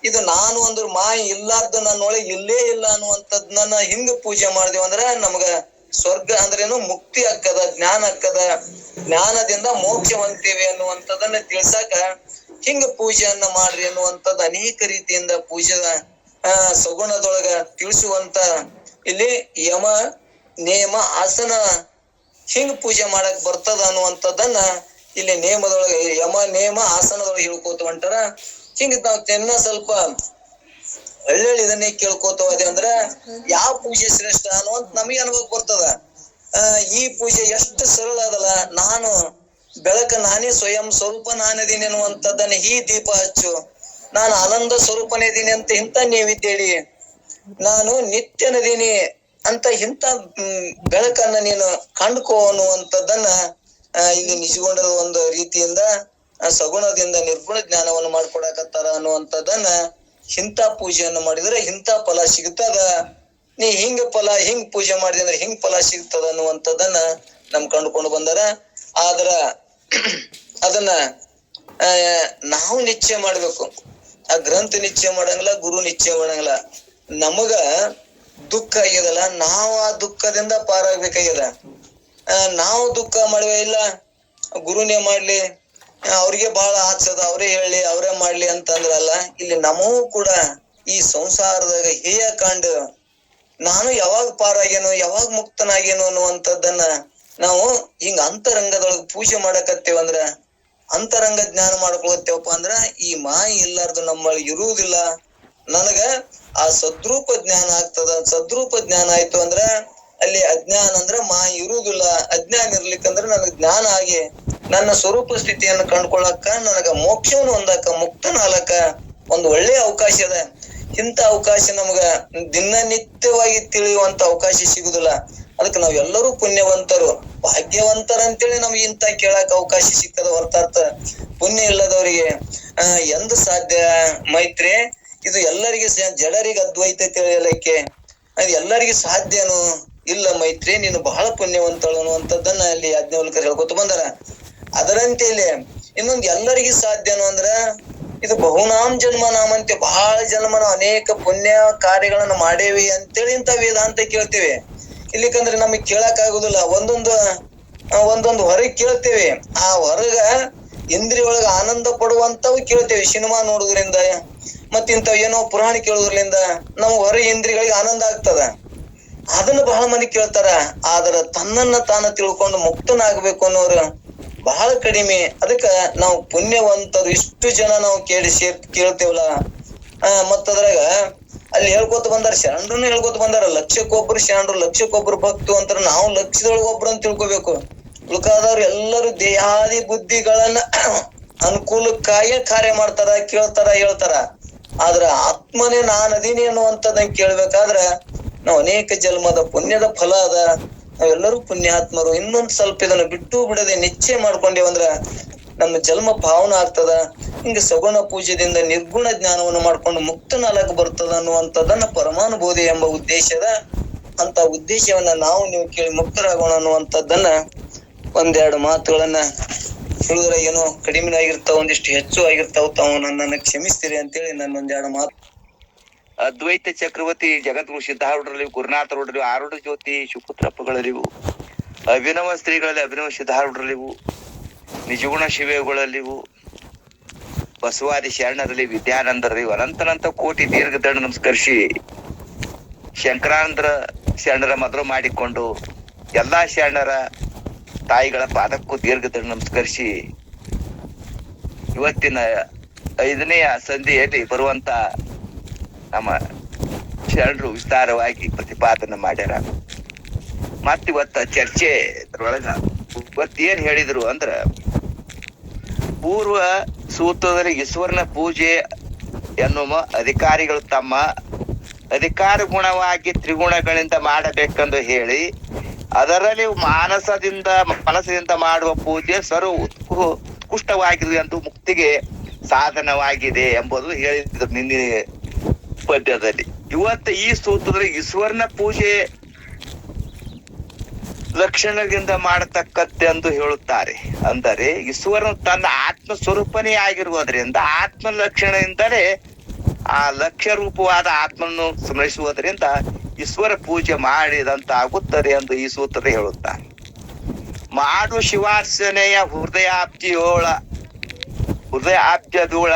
ಇದು ನಾನು ಅಂದ್ರ ಮಾಯಿ ಇಲ್ಲಾರ್ದು ನನ್ನೊಳಗೆ ಇಲ್ಲೇ ಇಲ್ಲ ಅನ್ನುವಂಥದ್ದನ್ನ ಹಿಂಗ ಪೂಜೆ ಮಾಡಿದೇವಂದ್ರ ನಮ್ಗ ಸ್ವರ್ಗ ಅಂದ್ರೇನು ಮುಕ್ತಿ ಆಕ್ಕದ, ಜ್ಞಾನ ಆಕ್ಕದ, ಜ್ಞಾನದಿಂದ ಮೋಕ್ಷ ಹೊಂದ್ತೇವೆ ಅನ್ನುವಂಥದ್ದನ್ನ ತಿಳ್ಸಾಕ ಹಿಂಗ ಪೂಜೆಯನ್ನ ಮಾಡ್ರಿ ಅನ್ನುವಂಥದ್ದು ಅನೇಕ ರೀತಿಯಿಂದ ಪೂಜೆದ ಸಗುಣದೊಳಗ ತಿಳಿಸುವಂತ ಇಲ್ಲಿ ಯಮ ನೇಮ ಆಸನ ಹಿಂಗ್ ಪೂಜೆ ಮಾಡಕ್ ಬರ್ತದ ಅನ್ನುವಂಥದ್ದನ್ನ ಇಲ್ಲಿ ನೇಮದೊಳಗೆ ಯಮ ನೇಮ ಆಸನದೊಳಗೆ ಹೇಳ್ಕೋತ ಹೊಂಟಾರ. ಹಿಂಗ ನಾವ್ ಸ್ವಲ್ಪ ಹಳ್ಳಿ ಇದನ್ನೇ ಕೇಳ್ಕೋತ ಹೋದೆ ಅಂದ್ರ ಯಾವ ಪೂಜೆ ಶ್ರೇಷ್ಠ ಅನ್ನುವಂತ ನಮಗೆ ಅನುಭವ ಬರ್ತದ. ಈ ಪೂಜೆ ಎಷ್ಟು ಸರಳ ಅದಲ್ಲ, ನಾನು ಬೆಳಕ ನಾನೇ ಸ್ವಯಂ ಸ್ವರೂಪ ನಾನಿದೀನಿ ಅನ್ನುವಂಥದ್ದನ್ನ ಈ ದೀಪ ಹಚ್ಚು, ನಾನು ಆನಂದ ಸ್ವರೂಪನೇ ಇದೀನಿ ಅಂತ ಇಂತ ನೀವಿದ್ದೇಳಿ, ನಾನು ನಿತ್ಯನದೀನಿ ಅಂತ ಇಂಥ ಬೆಳಕನ್ನ ನೀನು ಕಂಡುಕೋ ಅನ್ನುವಂಥದ್ದನ್ನ ಇಲ್ಲಿ ನಿಜಗೊಂಡದ ಒಂದು ರೀತಿಯಿಂದ ಸಗುಣದಿಂದ ನಿರ್ಗುಣ ಜ್ಞಾನವನ್ನು ಮಾಡ್ಕೊಡಕತ್ತಾರ ಅನ್ನುವಂಥದ್ದನ್ನ ಇಂಥ ಪೂಜೆಯನ್ನು ಮಾಡಿದ್ರೆ ಇಂಥ ಫಲ ಸಿಗ್ತದ, ನೀ ಹಿಂಗ್ ಪೂಜೆ ಮಾಡಿದೆ ಅಂದ್ರೆ ಹಿಂಗ್ ಫಲ ಸಿಗ್ತದ ಅನ್ನುವಂಥದ್ದನ್ನ ನಮ್ ಕಂಡುಕೊಂಡು ಬಂದಾರ. ಆದ್ರ ಅದನ್ನ ನಾವು ನಿಶ್ಚಯ ಮಾಡ್ಬೇಕು. ಆ ಗ್ರಂಥ ನಿಶ್ಚಯ ಮಾಡಂಗಿಲ್ಲ, ಗುರು ನಿಶ್ಚಯ ಮಾಡಂಗಿಲ್ಲ. ನಮಗ ದುಃಖ ಆಗ್ಯದಲ್ಲ, ನಾವು ಆ ದುಃಖದಿಂದ ಪಾರಾಗ್ಬೇಕಾಗ್ಯದ. ನಾವು ದುಃಖ ಮಾಡುವ ಇಲ್ಲ, ಗುರುನೇ ಮಾಡ್ಲಿ, ಅವ್ರಿಗೆ ಬಹಳ ಆಚದ, ಅವರೇ ಹೇಳಿ ಅವರೇ ಮಾಡ್ಲಿ ಅಂತಂದ್ರಲ್ಲ. ಇಲ್ಲಿ ನಮಗೂ ಕೂಡ ಈ ಸಂಸಾರದಾಗ ಹೇಯ ಕಂಡು ನಾನು ಯಾವಾಗ ಪಾರಾಗ್ಯನು, ಯಾವಾಗ ಮುಕ್ತನಾಗ್ಯನು ಅನ್ನುವಂಥದ್ದನ್ನ ನಾವು ಹಿಂಗ ಅಂತರಂಗದೊಳಗ ಪೂಜೆ ಮಾಡಕತ್ತೇವಂದ್ರ, ಅಂತರಂಗ ಜ್ಞಾನ ಮಾಡ್ಕೊಳತ್ತೇವಪ್ಪ ಅಂದ್ರ ಈ ಮಾಯಿ ಇಲ್ಲಾರ್ದು ನಮ್ಮೊಳಗೆ ಇರುವುದಿಲ್ಲ. ನನಗ ಆ ಸದ್ರೂಪ ಜ್ಞಾನ ಆಗ್ತದ. ಸದ್ರೂಪ ಜ್ಞಾನ ಆಯ್ತು ಅಂದ್ರ ಅಲ್ಲಿ ಅಜ್ಞಾನ ಅಂದ್ರ ಮಾಯಿ ಇರುವುದಿಲ್ಲ. ಅಜ್ಞಾನ ಇರ್ಲಿಕ್ಕಂದ್ರ ನನಗ್ ಜ್ಞಾನ ಆಗಿ ನನ್ನ ಸ್ವರೂಪ ಸ್ಥಿತಿಯನ್ನು ಕಂಡ್ಕೊಳಕ್ಕ, ನನಗ ಮೋಕ್ಷವನ್ನು ಹೊಂದಕ, ಮುಕ್ತನಾಲಕ ಒಂದು ಒಳ್ಳೆ ಅವಕಾಶ ಅದ. ಇಂಥ ಅವಕಾಶ ನಮ್ಗ ದಿನನಿತ್ಯವಾಗಿ ತಿಳಿಯುವಂತ ಅವಕಾಶ ಸಿಗುದಿಲ್ಲ. ಅದಕ್ಕೆ ನಾವ್ ಎಲ್ಲರೂ ಪುಣ್ಯವಂತರು, ಭಾಗ್ಯವಂತರ ಅಂತೇಳಿ ನಮ್ಗೆ ಇಂತ ಕೇಳಕ್ ಅವಕಾಶ ಸಿಗ್ತದ. ಹೊರತಾರ್ಥ ಪುಣ್ಯ ಇಲ್ಲದವರಿಗೆ ಎಂದು ಸಾಧ್ಯ ಮೈತ್ರಿ? ಇದು ಎಲ್ಲರಿಗೆ ಜಡರಿಗೆ ಅದ್ವೈತ ತಿಳಿಯಲಿಕ್ಕೆ ಅದು ಎಲ್ಲರಿಗೆ ಸಾಧ್ಯನು ಇಲ್ಲ ಮೈತ್ರಿ. ನೀನು ಬಹಳ ಪುಣ್ಯವಂತಳು ಅನ್ನುವಂಥದ್ದನ್ನ ಅಲ್ಲಿ ಯಾಜ್ಞವಲ್ಕರ್ ಹೇಳ್ಕೊತ ಬಂದಾರ. ಅದರಂತೆ ಇಲ್ಲಿ ಇನ್ನೊಂದು ಎಲ್ಲರಿಗೆ ಸಾಧ್ಯನು ಅಂದ್ರ ಇದು ಬಹುನಾಮ್ ಜನ್ಮ ನಾಮಂತೆ, ಬಹಳ ಜನ್ಮ ನಾವು ಅನೇಕ ಪುಣ್ಯ ಕಾರ್ಯಗಳನ್ನ ಮಾಡೇವಿ ಅಂತೇಳಿ ಇಂತ ವೇದಾಂತ ಕೇಳ್ತೇವೆ. ಇಲ್ಲಿಕಂದ್ರೆ ನಮಗ್ ಕೇಳಕ್ ಆಗುದಿಲ್ಲ. ಒಂದೊಂದು ಹೊರಗೆ ಕೇಳ್ತೇವೆ. ಆ ಹೊರಗ ಇಂದ್ರಿಯ ಒಳಗ ಆನಂದ ಪಡುವಂತವು ಕೇಳ್ತೇವೆ, ಸಿನಿಮಾ ನೋಡುದ್ರಿಂದ ಮತ್ ಇಂಥವ್ ಏನೋ ಪುರಾಣ ಕೇಳುದ್ರಿಂದ ನಮ್ಗ್ ಹೊರಗೆ ಇಂದ್ರಿಯಗಳಿಗೆ ಆನಂದ ಆಗ್ತದ. ಅದನ್ನ ಬಹಳ ಮಂದಿ ಕೇಳ್ತಾರ. ಆದ್ರ ತನ್ನನ್ನ ತಾನ ತಿಳ್ಕೊಂಡು ಮುಕ್ತನಾಗ್ಬೇಕು ಅನ್ನೋರು ಬಹಳ ಕಡಿಮೆ. ಅದಕ್ಕ ನಾವು ಪುಣ್ಯವಂತರು ಇಷ್ಟು ಜನ ನಾವು ಕೇಳ್ತೇವಲ್ಲ. ಮತ್ತದ್ರಾಗ ಅಲ್ಲಿ ಹೇಳ್ಕೊತ ಬಂದಾರ, ಶರಣರನ್ನು ಹೇಳ್ಕೊತ ಬಂದಾರ. ಲಕ್ಷಕ್ಕೊಬ್ರು ಶರಣರು, ಲಕ್ಷಕ್ಕೊಬ್ರು ಭಕ್ತು ಅಂತಾರ. ನಾವು ಲಕ್ಷದೊಳಗ ಒಬ್ರು ಅಂತ ತಿಳ್ಕೊಬೇಕು. ಉಳ್ಕಾದವ್ರು ಎಲ್ಲರೂ ದೇಹಾದಿ ಬುದ್ಧಿಗಳನ್ನ ಅನುಕೂಲಕ್ಕಾಗಿ ಕಾರ್ಯ ಮಾಡ್ತಾರ, ಕೇಳ್ತಾರ, ಹೇಳ್ತಾರ. ಆದ್ರ ಆತ್ಮನೇ ನಾನ್ ಅದೀನಿ ಅನ್ನುವಂಥದ್ದನ್ನ ಕೇಳ್ಬೇಕಾದ್ರ ನಾವು ಅನೇಕ ಜನ್ಮದ ಪುಣ್ಯದ ಫಲ ಅದ. ನಾವೆಲ್ಲರೂ ಪುಣ್ಯಾತ್ಮರು. ಇನ್ನೊಂದ್ ಸ್ವಲ್ಪ ಇದನ್ನ ಬಿಟ್ಟು ಬಿಡದೆ ನಿಶ್ಚಯ ಮಾಡ್ಕೊಂಡೇವಂದ್ರ ನಮ್ಮ ಜನ್ಮ ಪಾವನ ಆಗ್ತದ. ಹಿಂಗ ಸಗುಣ ಪೂಜೆದಿಂದ ನಿರ್ಗುಣ ಜ್ಞಾನವನ್ನು ಮಾಡ್ಕೊಂಡು ಮುಕ್ತನಾಲಕ್ ಬರ್ತದ ಅನ್ನುವಂಥದ್ದನ್ನ ಪರಮಾನುಭೂತಿ ಎಂಬ ಉದ್ದೇಶದ ಅಂತ ಉದ್ದೇಶವನ್ನ ನಾವು ನೀವು ಕೇಳಿ ಮುಕ್ತರಾಗೋಣ ಅನ್ನುವಂಥದ್ದನ್ನ ಒಂದೆರಡು ಮಾತುಗಳನ್ನ ಹೇಳಿದ್ರೆ ಏನೋ ಕಡಿಮೆ ಆಗಿರ್ತಾವ, ಒಂದಿಷ್ಟು ಹೆಚ್ಚು ಆಗಿರ್ತಾವ. ತಾವು ನನ್ನನ್ನು ಕ್ಷಮಿಸ್ತೀರಿ ಅಂತೇಳಿ ನನ್ನ ಒಂದೆರಡು ಮಾತು. ಅದ್ವೈತ ಚಕ್ರವರ್ತಿ ಜಗದ್ಗುರು ಸಿದ್ಧಾರೂಢರಲ್ಲಿ, ಗುರುನಾಥರೂಢರಲ್ಲಿ, ಆರೂಢ ಜ್ಯೋತಿ ಶಿವಪುತ್ರಪ್ಪಗಳಲ್ಲಿವು, ಅಭಿನವ ಸ್ತ್ರೀಗಳಲ್ಲಿ ಅಭಿನವ ಸಿದ್ಧಾರೂಢರಲ್ಲಿವು, ನಿಜಗುಣ ಶಿವಗಳಲ್ಲಿವು, ಬಸವಾದಿ ಶರಣರಲ್ಲಿ, ವಿದ್ಯಾನಂದರಲ್ಲಿ, ಅನಂತನಂತ ಕೋಟಿ ದೀರ್ಘದಂಡ ನಮಸ್ಕರಿಸಿ ಶಂಕರಾನಂದರ ಶರಣರ ಮೊದಲು ಮಾಡಿಕೊಂಡು ಎಲ್ಲಾ ಶರಣರ ತಾಯಿಗಳ ಪಾದಕ್ಕೂ ದೀರ್ಘದಂಡ ನಮಸ್ಕರಿಸಿ ಇವತ್ತಿನ 5ನೆಯ ಸಂಧಿಯಲ್ಲಿ ಬರುವಂತ ನಮ್ಮ ಶರಣರು ವಿಸ್ತಾರವಾಗಿ ಪ್ರತಿಪಾದನೆ ಮಾಡ್ಯಾರ. ಮತ್ತಿವತ್ತ ಚರ್ಚೆ ಅದ್ರೊಳಗ ಇವತ್ತೇನ್ ಹೇಳಿದ್ರು ಅಂದ್ರ, ಪೂರ್ವ ಸೂತ್ರದಲ್ಲಿ ಈಶ್ವರನ ಪೂಜೆ ಎನ್ನುವ ಅಧಿಕಾರಿಗಳು ತಮ್ಮ ಅಧಿಕಾರ ಗುಣವಾಗಿ ತ್ರಿಗುಣಗಳಿಂದ ಮಾಡಬೇಕೆಂದು ಹೇಳಿ, ಅದರಲ್ಲಿ ಮನಸ್ಸಿನಿಂದ ಮಾಡುವ ಪೂಜೆ ಉತ್ಕೃಷ್ಟವಾಗಿದೆ ಎಂದು ಮುಕ್ತಿಗೆ ಸಾಧನವಾಗಿದೆ ಎಂಬುದು ಹೇಳಿದ್ರು ನಿನ್ನೆ ಪದ್ಯದಲ್ಲಿ. ಇವತ್ತು ಈ ಸೂತ್ರದಲ್ಲಿ ಈಶ್ವರನ ಪೂಜೆ ಲಕ್ಷಣದಿಂದ ಮಾಡತಕ್ಕದ್ದೆಂದು ಹೇಳುತ್ತಾರೆ. ಅಂದರೆ ಈಶ್ವರನು ತನ್ನ ಆತ್ಮ ಸ್ವರೂಪನೇ ಆಗಿರುವುದರಿಂದ ಆತ್ಮ ಲಕ್ಷಣದಿಂದಲೇ ಆ ಲಕ್ಷ್ಯ ರೂಪವಾದ ಆತ್ಮನ್ನು ಸ್ಮರಿಸುವುದರಿಂದ ಈಶ್ವರ ಪೂಜೆ ಮಾಡಿದಂತ ಆಗುತ್ತದೆ ಎಂದು ಈ ಸೂತ್ರ ಹೇಳುತ್ತಾರೆ. ಮಾಡು ಶಿವಾರ್ಚನೆಯ ಹೃದಯಾಬ್ಜದೋಳ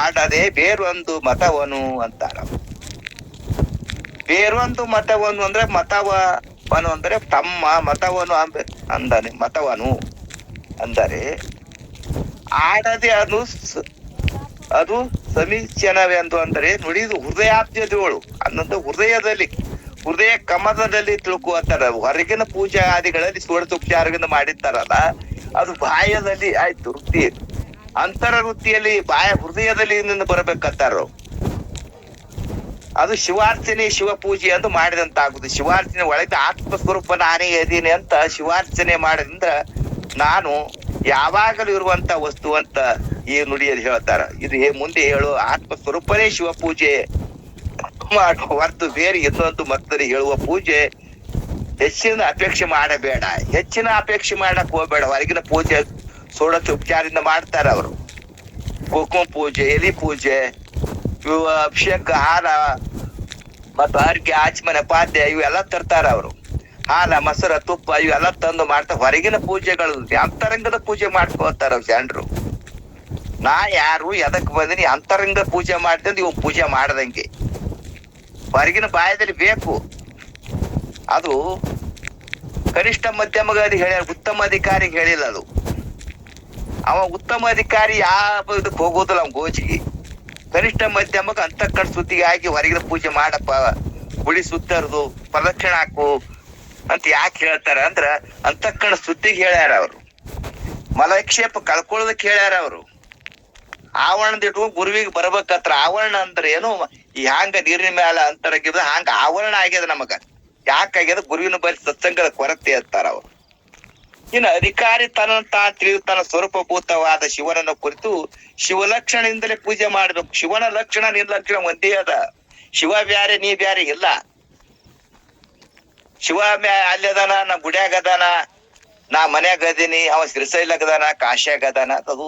ಆಡದೆ ಬೇರೊಂದು ಮತವನು ಅಂತಾರ. ಬೇರೊಂದು ಮತವನು ಅಂದ್ರೆ ಮತವನು ಅಂದ್ರೆ ತಮ್ಮ ಮತವನು ಅಂದಾನೆ. ಮತವನು ಅಂದರೆ ಆಡದೆ ಅದು ಸಮೀಚನವೆಂದು ಅಂದರೆ ನುಡಿದು ಹೃದಯಾಬ್ಜದೋಳು ಅನ್ನೋದು ಹೃದಯ ಕಮಲದಲ್ಲಿ ತಿಳ್ಕೊತಾರ. ಹೊರಗಿನ ಪೂಜಾ ಆದಿಗಳಲ್ಲಿ ಷೋಡಶೋಪಚಾರದಿಂದ ಮಾಡಿರ್ತಾರಲ್ಲ, ಅದು ಬಾಹ್ಯದಲ್ಲಿ ಆಯ್ತು ವೃತ್ತಿ. ಅಂತರ ವೃತ್ತಿಯಲ್ಲಿ ಹೃದಯದಲ್ಲಿ ಬರಬೇಕಂತಾರ. ಅದು ಶಿವಾರ್ಚನೆ ಶಿವ ಪೂಜೆ ಅಂತ ಮಾಡಿದಂತಾಗುದು. ಶಿವಾರ್ಚನೆ ಒಳಗೆ ಆತ್ಮಸ್ವರೂಪ ನಾನೇ ಇದೀನಿ ಅಂತ ಶಿವಾರ್ಚನೆ ಮಾಡಿದ್ರ ನಾನು ಯಾವಾಗಲೂ ಇರುವಂತ ವಸ್ತು ಅಂತ ಈ ನುಡಿಯಲ್ಲಿ ಹೇಳ್ತಾರ. ಇದು ಮುಂದೆ ಹೇಳು ಆತ್ಮಸ್ವರೂಪನೇ ಶಿವ ಪೂಜೆ ಮಾಡು ಹೊರತು ಬೇರೆ ಇನ್ನೊಂದು ಮತ್ತರಿ ಹೇಳುವ ಪೂಜೆ ಹೆಚ್ಚಿನ ಅಪೇಕ್ಷೆ ಮಾಡಬೇಡ. ಹೆಚ್ಚಿನ ಅಪೇಕ್ಷೆ ಮಾಡಕ್ ಹೋಗ್ಬೇಡ. ಹೊರಗಿನ ಪೂಜೆ ಷೋಡಶೋಪಚಾರದಿಂದ ಮಾಡ್ತಾರ ಅವರು. ಕುಂಕುಮ ಪೂಜೆ, ಎಲಿ ಪೂಜೆ, ಇವು ಅಭಿಷೇಕ, ಹಾರ ಮತ್ತು ಅರ್ಘ್ಯ, ಆಚಮನ, ಪಾದ್ಯ ಇವೆಲ್ಲ ತರ್ತಾರ ಅವರು. ಹಾಲ, ಮೊಸರ, ತುಪ್ಪ ಇವೆಲ್ಲ ತಂದು ಮಾಡ್ತಾರ. ಹೊರಗಿನ ಪೂಜೆಗಳು ಅಂತರಂಗದ ಪೂಜೆ ಮಾಡ್ಕೋತಾರ ಜನರು. ನಾ ಯಾರು ಎದಕ್ ಬಂದಿನಿ ಅಂತರಂಗ ಪೂಜೆ ಮಾಡ್ದಂದು ಇವ್ ಪೂಜೆ ಮಾಡದಂಗೆ. ಹೊರಗಿನ ಬಾಯದಲ್ಲಿ ಬೇಕು. ಅದು ಕನಿಷ್ಠ ಮಧ್ಯಮಗಾದಿ ಹೇಳ್ಯಾರ, ಉತ್ತಮ ಅಧಿಕಾರಿಗೆ ಹೇಳಿಲ್ಲ. ಅದು ಅವ ಉತ್ತಮ ಅಧಿಕಾರಿ ಯಾವ ಇದಕ್ ಹೋಗೋದಿಲ್ಲ ಅವ್ನ ಗೋಜಿಗೆ. ಕನಿಷ್ಠ ಮಧ್ಯಮಗ ಅಂತಕ್ಕಂಡ್ ಸುದ್ದಿಗೆ ಆಗಿ ಹೊರಗಿನ ಪೂಜೆ ಮಾಡಪ್ಪ, ಗುಡಿ ಸುತ್ತರ್ದು ಪ್ರದಕ್ಷಿಣೆ ಹಾಕು ಅಂತ ಯಾಕೆ ಹೇಳ್ತಾರ ಅಂದ್ರ ಅಂತಕ್ಕಂಡ್ ಸುದ್ದಿಗೆ ಹೇಳ್ಯಾರ ಅವರು. ಮಲಕ್ಷೇಪ ಕಳ್ಕೊಳ್ಳೋದಕ್ಕೆ ಹೇಳ್ಯಾರ ಅವರು. ಆವರಣದ ಇಟ್ಕೊಂಡು ಗುರುವಿಗೆ ಬರ್ಬೇಕತ್ರ. ಆವರಣ ಅಂದ್ರೆ ಏನು, ಈ ಹ್ಯಾಂಗ ನೀರಿನ ಮ್ಯಾಲ ಅಂತರಗಿದ ಹಂಗ ಆವರಣ ಆಗ್ಯದ ನಮಗ. ಯಾಕಾಗ್ಯದ? ಗುರುವಿನ ಬಳಿ ಸತ್ಸಂಗದ ಕೊರತೆ ಅಂತಾರ ಅವರು. ಇನ್ನು ಅಧಿಕಾರಿ ತಿಳಿದು ತನ್ನ ಸ್ವರೂಪಭೂತವಾದ ಶಿವನನ್ನು ಕುರಿತು ಶಿವಲಕ್ಷಣದಿಂದಲೇ ಪೂಜೆ ಮಾಡ್ಬೇಕು. ಶಿವನ ಲಕ್ಷಣ ನಿರ್ಲಕ್ಷಣ ಒಂದೇ ಅದ. ಶಿವ ಬ್ಯಾರೆ ನೀ ಬ್ಯಾರೆ ಇಲ್ಲ. ಶಿವ ಅಲ್ಲಿ ಅದಾನ, ನಾ ಗುಡ್ಯಾಗ ಅದಾನ, ನಾ ಮನ್ಯಾಗ ಅದೀನಿ, ಅವ ಶ್ರೀಶೈಲಾಗ ಅದಾನ, ಕಾಶ್ಯಾಗ ಅದಾನ. ಅದು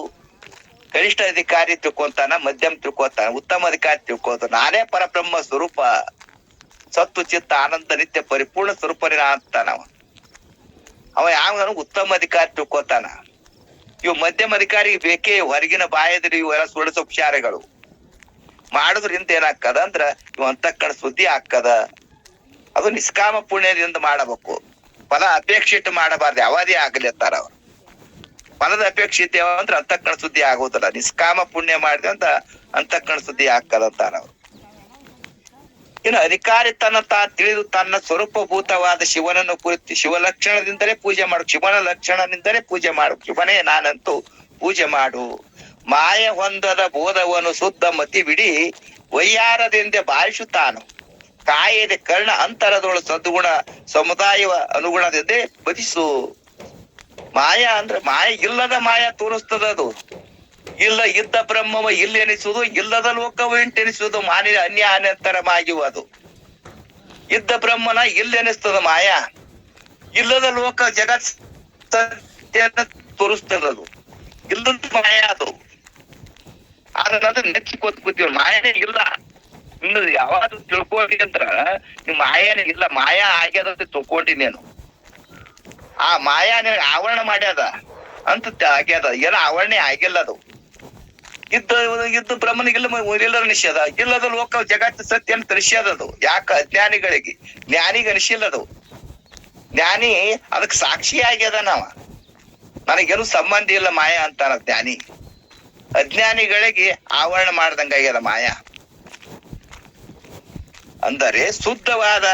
ಕನಿಷ್ಠ ಅಧಿಕಾರಿ ತಿಳ್ಕೊಂತಾನ, ಮಧ್ಯಮ ತಿಳ್ಕೊತಾನ, ಉತ್ತಮ ಅಧಿಕಾರಿ ತಿಳ್ಕೊತಾನ. ನಾನೇ ಪರಬ್ರಹ್ಮ ಸ್ವರೂಪ, ಸತ್ತು ಚಿತ್ತ ಆನಂದ ನಿತ್ಯ ಪರಿಪೂರ್ಣ ಸ್ವರೂಪನೇ ಅಂತಾನ ಅವ ಯಾವ ಉತ್ತಮ ಅಧಿಕಾರಿ ತಿಳ್ಕೊತಾನ. ಇವು ಮಧ್ಯಮ ಅಧಿಕಾರಿಗೆ ಬೇಕೇ. ಹೊರಗಿನ ಬಾಯದ್ರಿ ಇವೆಲ್ಲ ಷೋಡಶೋಪಚಾರಗಳು ಮಾಡುದ್ರಿಂದ ಏನಾಗ್ತದ ಅಂದ್ರ ಇವ್ ಅಂತಕ್ಕಂಡ್ ಸುದ್ದಿ ಆಗ್ತದ. ಅದು ನಿಷ್ಕಾಮ ಪುಣ್ಯದಿಂದ ಮಾಡಬೇಕು. ಫಲ ಅಪೇಕ್ಷಿತ ಮಾಡಬಾರ್ದು. ಯಾವದೇ ಆಗಲಿ ಅಂತಾರ ಅವ್ರು. ಫಲದ ಅಪೇಕ್ಷಿತ ಅಂದ್ರೆ ಅಂತಕ್ಕಂಡ್ ಸುದ್ದಿ ಆಗೋದಿಲ್ಲ. ನಿಷ್ಕಾಮ ಪುಣ್ಯ ಮಾಡಿದೆ ಅಂತ ಅಂತಕ್ಕಂಡ್ ಸುದ್ದಿ ಆಗ್ತದಂತಾರ ಅವ್ರು. ಇನ್ನು ಅಧಿಕಾರಿ ತಿಳಿದು ತನ್ನ ಸ್ವರೂಪಭೂತವಾದ ಶಿವನನ್ನು ಕುರಿತು ಶಿವಲಕ್ಷಣದಿಂದಲೇ ಪೂಜೆ ಮಾಡು. ಶಿವನ ಲಕ್ಷಣದಿಂದಲೇ ಪೂಜೆ ಮಾಡು. ಶಿವನೇ ನಾನಂತೂ ಪೂಜೆ ಮಾಡು. ಮಾಯ ಹೊಂದದ ಬೋಧವನ್ನು ಶುದ್ಧ ಮತಿ ಬಿಡಿ ವೈಯಾರದಿಂದ ಭಾವಿಸುತ್ತಾನು. ಕಾಯದೆ ಕರ್ಣ ಅಂತರದೊಳು ಸದ್ಗುಣ ಸಮುದಾಯ ಅನುಗುಣದಿಂದ ಬದಿಸು. ಮಾಯ ಅಂದ್ರೆ ಮಾಯ ಇಲ್ಲದ ಮಾಯ ತೋರಿಸ್ತದ. ಅದು ಇಲ್ಲ ಇದ್ದ ಬ್ರಹ್ಮವ ಇಲ್ಲ ಎನಿಸುವುದು, ಇಲ್ಲದ ಲೋಕವ ಎಂಟೆನಿಸುವುದು ಮಾನಿನ ಅನ್ಯ ಅನಂತರಮಾಗಿವು. ಅದು ಇದ್ದ ಬ್ರಹ್ಮನ ಇಲ್ಲ ಎನಿಸ್ತದ ಮಾಯ. ಇಲ್ಲದ ಲೋಕ ಜಗತ್ ತೋರಿಸ್ತದದು. ಇಲ್ಲದ ಮಾಯ ಅದು. ಆದ್ರೆ ನೆಚ್ಚಿಕೊತ್ ಕೂತೀವಿ. ಮಾಯನೇ ಇಲ್ಲ. ಇನ್ನು ಯಾವಾದ್ರು ತಿಳ್ಕೊಂಡಿ ಅಂದ್ರ ನಿಮ್ ಮಾಯನೇ ಇಲ್ಲ. ಮಾಯಾ ಆಗ್ಯದ ತಿಳ್ಕೊಂಡಿ ನೀನು. ಆ ಮಾಯಾ ನಿನಗೆ ಆವರಣ ಮಾಡ್ಯದ ಅಂತ ಆಗ್ಯದ. ಏನೋ ಆವರಣೆ ಆಗಿಲ್ಲ. ಅದು ಇದ್ದು ಬ್ರಹ್ಮನಿಗಿಲ್ಲ ಇಲ್ಲದ ನಿಶ್ಯದ. ಇಲ್ಲದ ಲೋಕ ಜಗತ್ತು ಸತ್ಯ ಅಂತ ನಿಶ್ಯದದು. ಯಾಕ? ಅಜ್ಞಾನಿಗಳಿಗೆ. ಜ್ಞಾನಿಗೆ ಅನಿಸಿಲ್ಲದು. ಜ್ಞಾನಿ ಅದಕ್ ಸಾಕ್ಷಿ ಆಗ್ಯದ. ನಾವ ನನಗೇನು ಸಂಬಂಧ ಇಲ್ಲ ಮಾಯಾ ಅಂತಾನ ಜ್ಞಾನಿ. ಅಜ್ಞಾನಿಗಳಿಗೆ ಆವರಣ ಮಾಡ್ದಂಗಾಗ್ಯದ ಮಾಯಾ. ಅಂದರೆ ಶುದ್ಧವಾದ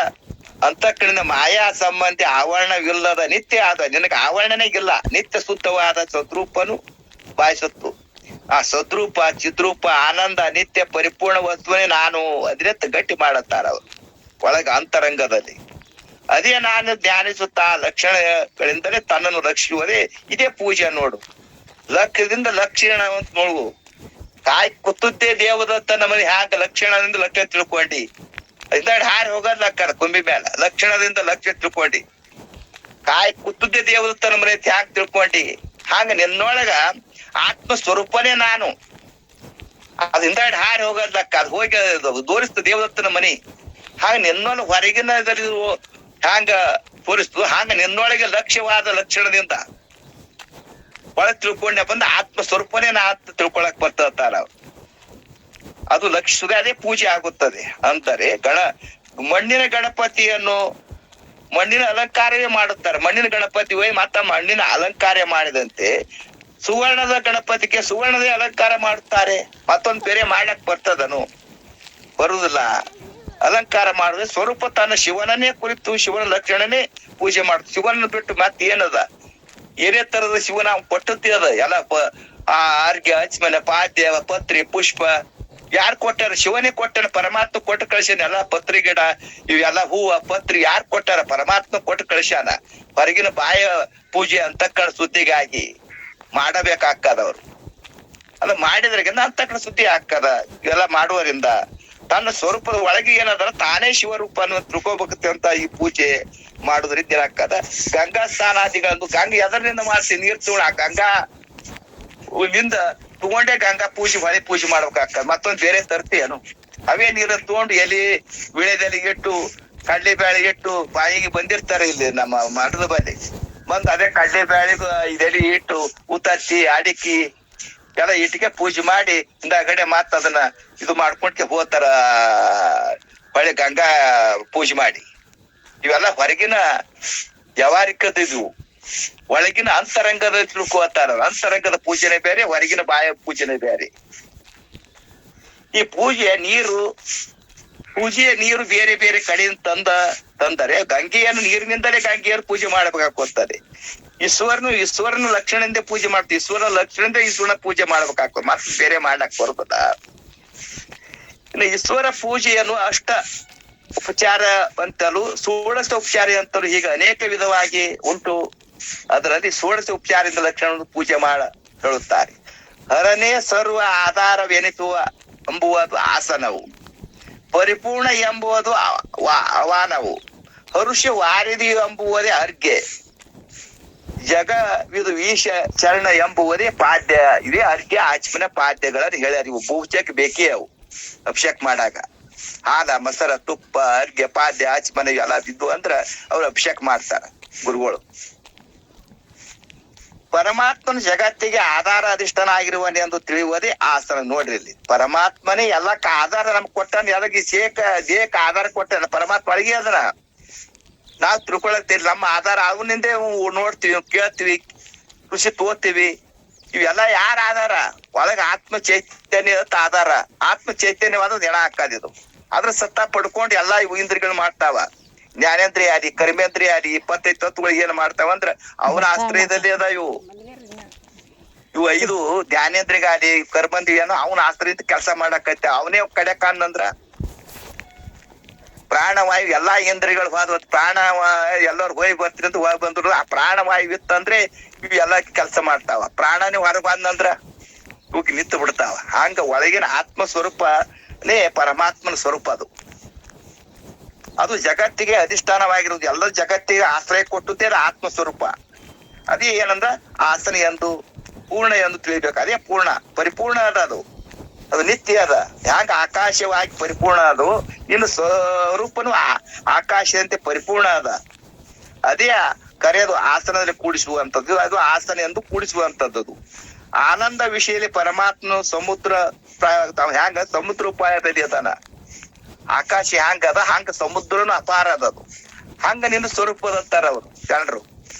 ಅಂತಃಕರಣ ಮಾಯಾ ಸಂಬಂಧಿ ಆವರಣವಿಲ್ಲದ ನಿತ್ಯ ಆದ. ನಿನಗೆ ಆವರಣನೇ ಇಲ್ಲ. ನಿತ್ಯ ಶುದ್ಧವಾದ ಸದ್ರೂಪನು ಬಾಯಿಸತ್ತು. ಆ ಸದ್ರೂಪ ಚಿದ್ರೂಪ ಆನಂದ ನಿತ್ಯ ಪರಿಪೂರ್ಣ ವಸ್ತುವೇ ನಾನು ಅದಿರತ್ತ ಗಟ್ಟಿ ಮಾಡತ್ತಾರ ಅವ್ರು ಒಳಗ ಅಂತರಂಗದಲ್ಲಿ. ಅದೇ ನಾನು ಧ್ಯಾನಿಸುತ್ತಾ ಲಕ್ಷಣಗಳಿಂದಲೇ ತನ್ನನ್ನು ರಕ್ಷಿಸುವುದೇ ಇದೇ ಪೂಜೆ ನೋಡು. ಲಕ್ಷದಿಂದ ಲಕ್ಷಣ ಅಂತ ನೋಡು. ಕಾಯ್ ಕುತ್ತದ್ದೇ ದೇವದತ್ತನ ಮನೆ ಹ್ಯಾಂಗ ಲಕ್ಷಣದಿಂದ ಲಕ್ಷಣ ತಿಳ್ಕೊಂಡಿ. ಹಿಂದೆರಡು ಹಾರಿ ಹೋಗೋದ್ ಲಕ್ಕರ ಕುಂಬಿ ಮೇಲೆ ಲಕ್ಷಣದಿಂದ ಲಕ್ಷಣ ತಿಳ್ಕೊಂಡಿ. ಕಾಯ್ ಕುತ್ತದ್ದೇ ದೇವದತ್ತನ ಮನೆ ಹ್ಯಾಂಗ ತಿಳ್ಕೊಂಡಿ. ಹಾಗ ನಿನ್ನೊಳಗ ಆತ್ಮ ಸ್ವರೂಪನೇ ನಾನು. ಅದ್ ಹಿಂದೆರಡು ಹಾರಿ ಹೋಗೋದ್ ಲಕ್ಕ. ಅದು ಹೋಗಿ ತೋರಿಸ್ತು ದೇವದತ್ತನ ಮನಿ. ಹಾಗ ನಿನ್ನೊಳಗೆ ಹೊರಗಿನ ಹ್ಯಾಂಗ ತೋರಿಸ್ತು ಹಾಗ ನಿನ್ನೊಳಗೆ ಲಕ್ಷ್ಯವಾದ ಲಕ್ಷಣದಿಂದ ಒಳಗ್ ತಿಳ್ಕೊಂಡೆ ಬಂದ ಆತ್ಮ ಸ್ವರೂಪನೇ ನಾ ಅಂತ ತಿಳ್ಕೊಳಕ್ ಬರ್ತಾರ. ಅದು ಲಕ್ಷಿಸುದೇ ಅದೇ ಪೂಜೆ ಆಗುತ್ತದೆ. ಅಂತಾರೆ ಮಣ್ಣಿನ ಗಣಪತಿಯನ್ನು ಮಣ್ಣಿನ ಅಲಂಕಾರವೇ ಮಾಡುತ್ತಾರೆ. ಮಣ್ಣಿನ ಗಣಪತಿ ಹೋಗಿ ಮತ್ತ ಮಣ್ಣಿನ ಅಲಂಕಾರ ಮಾಡಿದಂತೆ ಸುವರ್ಣದ ಗಣಪತಿಗೆ ಸುವರ್ಣದೇ ಅಲಂಕಾರ ಮಾಡುತ್ತಾರೆ. ಮತ್ತೊಂದು ಬೇರೆ ಮಾಡಕ್ ಬರ್ತದನು? ಬರುದಿಲ್ಲ. ಅಲಂಕಾರ ಮಾಡಿದ್ರೆ ಸ್ವರೂಪ ತನ್ನ ಶಿವನನ್ನೇ ಕುರಿತು ಶಿವನ ಲಕ್ಷಣನೇ ಪೂಜೆ ಮಾಡುತ್ತೆ. ಶಿವನ ಬಿಟ್ಟು ಮತ್ತೆ ಏನದ? ಏನೇ ತರದ ಶಿವನ ಕೊಟ್ಟದ್ದೇ ಅದ ಎಲ್ಲ. ಆ ಅರ್ಘ್ಯ, ಆಚಮನ, ಪಾದ್ಯ, ಪತ್ರಿ, ಪುಷ್ಪ ಯಾರು ಕೊಟ್ಟಾರ? ಶಿವನೇ ಕೊಟ್ಟಾನ, ಪರಮಾತ್ಮ ಕೊಟ್ಟು ಕಳ್ಸ್ಯಾನ. ಎಲ್ಲ ಪತ್ರಿ ಗಿಡ ಇವೆಲ್ಲ ಹೂವ ಪತ್ರಿ ಯಾರು ಕೊಟ್ಟಾರ? ಪರಮಾತ್ಮ ಕೊಟ್ಟು ಕಳ್ಸ್ಯಾನ. ಹೊರಗಿನ ಬಾಯ ಪೂಜೆ ಅಂತಕ್ಕಳ ಸುದ್ದಿಗಾಗಿ ಮಾಡಬೇಕಾಕ್ಕದವ್ರು. ಅಲ್ಲ ಮಾಡಿದ್ರಾಗಿಂದ ಅಂತಕ್ಕಳ ಸುದ್ದಿ ಹಾಕದ. ಇವೆಲ್ಲ ಮಾಡುವರಿಂದ ತನ್ನ ಸ್ವರೂಪದ ಒಳಗೆ ಏನದ ತಾನೇ ಶಿವರೂಪ ಅನ್ನೋ ತಿಳ್ಕೊಬೇಕತ್ತೆ ಅಂತ ಈ ಪೂಜೆ ಮಾಡುದ್ರಿಂದ ಏನಾಗ್ತದ? ಗಂಗಾ ಸ್ನಾನಾದಿಗಳಂದು ಗಂಗಾ ಎದರಿಂದ ಮಾಡ್ತೀವಿ? ನೀರ್ ತಗೊಂಡ ಗಂಗಾ ನಿಂದ ತಗೊಂಡೇ ಗಂಗಾ ಪೂಜೆ ಹೊಳೆ ಪೂಜೆ ಮಾಡ್ಬೇಕಾಗ್ತದ. ಮತ್ತೊಂದ್ ಬೇರೆ ತರ್ತೀಯನು? ಅವೇ ನೀರನ್ನು ತಗೊಂಡು ಎಲಿ ವಿಳೆದೆಲಿಗೆ ಇಟ್ಟು ಕಡ್ಲಿ ಬ್ಯಾಳಿಗೆ ಇಟ್ಟು ಬಾಯಿಗೆ ಬಂದಿರ್ತಾರೆ ಇಲ್ಲಿ ನಮ್ಮ ಮಠದ ಬಲ್ಲಿ ಬಂದ್ ಅದೇ ಕಡ್ಲಿ ಬ್ಯಾಳಿಗೆ ಇದೆಲಿ ಇಟ್ಟು ಉತ್ತತ್ತಿ ಅಡಿಕಿ ಎಲ್ಲ ಇಟ್ಟಿಗೆ ಪೂಜೆ ಮಾಡಿ ಹಿಂದಗಡೆ ಮತ್ತ ಅದನ್ನ ಇದು ಮಾಡ್ಕೊಂಡ್ಕೆ ಹೋಗ್ತಾರ ಹೊಳೆ ಗಂಗಾ ಪೂಜೆ ಮಾಡಿ. ಇವೆಲ್ಲ ಹೊರಗಿನ ವ್ಯವಹಾರಿಕದಿದ್ವು. ಒಳಗಿನ ಅಂತರಂಗದ ತಿಳ್ಕೋತಾರ. ಅಂತರಂಗದ ಪೂಜೆನೆ ಬೇರೆ, ಹೊರಗಿನ ಬಾಯ ಪೂಜೆನೆ ಬೇರೆ. ಈ ಪೂಜೆಯ ನೀರು ಬೇರೆ ಕಡೆಯಿಂದ ತಂದರೆ ಗಂಗೆಯನ್ನು ನೀರಿನಿಂದಲೇ ಗಂಗೆಯನ್ನು ಪೂಜೆ ಮಾಡಬೇಕಾಗ್ತದೆ. ಈಶ್ವರನ ಲಕ್ಷಣದಿಂದ ಪೂಜೆ ಮಾಡ್ತೀವಿ. ಈಶ್ವರನ ಲಕ್ಷಣದಿಂದ ಈಶ್ವರನ ಪೂಜೆ ಮಾಡ್ಬೇಕಾಗ್ತದೆ. ಮತ್ತೆ ಬೇರೆ ಮಾಡ್ಲಕ್ ಬರ್ತದ? ಇನ್ನು ಈಶ್ವರ ಪೂಜೆಯನ್ನು ಅಷ್ಟ ಉಪಚಾರ ಅಂತಲೂ ಷೋಡಶ ಉಪಚಾರ ಅಂತಲೂ ಹೀಗೆ ಅನೇಕ ವಿಧವಾಗಿ ಉಂಟು. ಅದರಲ್ಲಿ ಷೋಡಶ ಉಪಚಾರದ ಲಕ್ಷಣ ಪೂಜೆ ಹೇಳುತ್ತಾರೆ. ಹರನೇ ಸರ್ವ ಆಧಾರವೆನಿಸುವ ಎಂಬುವುದು ಆಸನವು, ಪರಿಪೂರ್ಣ ಎಂಬುವುದು ಅವಾನವು, ಹರುಷ ವಾರಿದಿ ಎಂಬುವುದೇ ಅರ್ಘ್ಯ, ಜಗವಿದು ಈಶ ಚರಣ ಎಂಬುವುದೇ ಪಾದ್ಯ. ಇದೇ ಅರ್ಘ್ಯ ಆಚಮನ ಪಾದ್ಯಗಳನ್ನು ಹೇಳ್ಯಾರ. ಇವು ಪೂಜೆಗೆ ಬೇಕೇ ಅವು ಅಭಿಷೇಕ ಮಾಡಾಗ. ಹಾಲ ಮೊಸರ ತುಪ್ಪ ಅರ್ಘ್ಯ ಪಾದ್ಯ ಆಚಮನ ಇವೆಲ್ಲ ಬಿದ್ದು ಅಂದ್ರ ಅವ್ರು ಅಭಿಷೇಕ ಮಾಡ್ತಾರ ಗುರುಗಳು. ಪರಮಾತ್ಮನ ಜಗತ್ತಿಗೆ ಆಧಾರ ಅಧಿಷ್ಠಾನ ಆಗಿರುವನೆ ಎಂದು ತಿಳಿಯುವುದೇ ಆಸನ. ನೋಡ್ರಿ, ಇಲ್ಲಿ ಪರಮಾತ್ಮನೇ ಎಲ್ಲಕ್ಕ ಆಧಾರ ನಮ್ಗೆ ಕೊಟ್ಟಾನ. ಎಲ್ಲಕ್ಕೆ ದೇಹಕ್ಕೆ ಆಧಾರ ಕೊಟ್ಟಾನ. ಪರಮಾತ್ಮ ಒಳಗೆ ಅದನ್ನ ನಾವ್ ತಿಳ್ಕೊಳಕ್ತಿರಿ. ನಮ್ಮ ಆಧಾರ ಅವನಿಂದೇ ನೋಡ್ತೀವಿ, ಕೇಳ್ತೀವಿ, ಖುಷಿ ತೋತೀವಿ. ಇವೆಲ್ಲ ಯಾರ ಆಧಾರ? ಒಳಗ ಆತ್ಮ ಚೈತನ್ಯ ಆಧಾರ. ಆತ್ಮ ಚೈತನ್ಯವಾದ ಹೆಣ ಹಾಕದಿದು. ಅದ್ರ ಸತ್ತ ಪಡ್ಕೊಂಡು ಎಲ್ಲಾ ಇವು ಇಂದ್ರಿಯಗಳು ಮಾಡ್ತಾವ. ಜ್ಞಾನೇಂದ್ರಿಯ ಆದಿ, ಕರ್ಮೇಂದ್ರಿಯ ಆದಿ, 25 ತತ್ವಗಳು ಏನ್ ಮಾಡ್ತಾವ ಅಂದ್ರ ಅವನ ಆಶ್ರಯದಲ್ಲಿ ಅದ. ಇವು 5 ಜ್ಞಾನೇಂದ್ರಿಗಾದಿ ಕರ್ಮೇಂದ್ರಿಯನು ಅವನ ಆಶ್ರಯದಿಂದ ಕೆಲಸ ಮಾಡಕತ್ತ. ಅವನೇ ಕಡೆಕಂದ್ರ ಪ್ರಾಣವಾಯು ಎಲ್ಲಾ ಇಂದ್ರಿಯಗಳು ಹೋದ. ಪ್ರಾಣವಾಯು ಎಲ್ಲರೂ ಹೋಗಿ ಬರ್ತೀರಿ ಅಂತ ಹೋಗಿ ಬಂದ್ರು. ಆ ಪ್ರಾಣವಾಯು ಇತ್ತಂದ್ರೆ ಇವು ಎಲ್ಲಾ ಕೆಲಸ ಮಾಡ್ತಾವ. ಪ್ರಾಣನೇ ಹೊರಗೆ ಬಂದಂದ್ರ ಇವಕ್ಕೆ ನಿಂತು ಬಿಡ್ತಾವ. ಹಂಗ ಒಳಗಿನ ಆತ್ಮ ಸ್ವರೂಪನೇ ಪರಮಾತ್ಮನ ಸ್ವರೂಪ. ಅದು ಜಗತ್ತಿಗೆ ಅಧಿಷ್ಠಾನವಾಗಿರುವುದು. ಎಲ್ಲ ಜಗತ್ತಿಗೆ ಆಶ್ರಯ ಕೊಟ್ಟುದೇ ಆತ್ಮ ಸ್ವರೂಪ. ಅದೇ ಏನಂದ್ರ ಆಸನ ಎಂದು ಪೂರ್ಣ ಎಂದು ತಿಳಿಬೇಕು. ಅದೇ ಪೂರ್ಣ ಪರಿಪೂರ್ಣ ಅದು ನಿತ್ಯ ಅದ. ಹ್ಯಾಂಗ ಆಕಾಶವಾಗಿ ಪರಿಪೂರ್ಣ ಅದು, ಇನ್ನು ಸ್ವರೂಪನು ಆಕಾಶದಂತೆ ಪರಿಪೂರ್ಣ ಅದ. ಅದೇ ಕರೆಯೋದು ಆಸನದಲ್ಲಿ ಕೂಡಿಸುವಂಥದ್ದು. ಅದು ಆಸನ ಎಂದು ಕೂಡಿಸುವಂಥದ್ದು. ಆನಂದ ವಿಷಯದಲ್ಲಿ ಪರಮಾತ್ಮ ಸಮುದ್ರ ಹ್ಯಾಂಗ ಸಮುದ್ರ ಉಪಾಯದಲ್ಲಿ ಅದಾನ. ಆಕಾಶ ಹ್ಯಾಂಗ ಅದ ಹಂಗ ಸಮುದ್ರನು ಅಪಾರ ಅದದು. ಹಂಗ ನಿನ್ನ ಸ್ವರೂಪದಂತಾರ ಅವರು ಜನರು.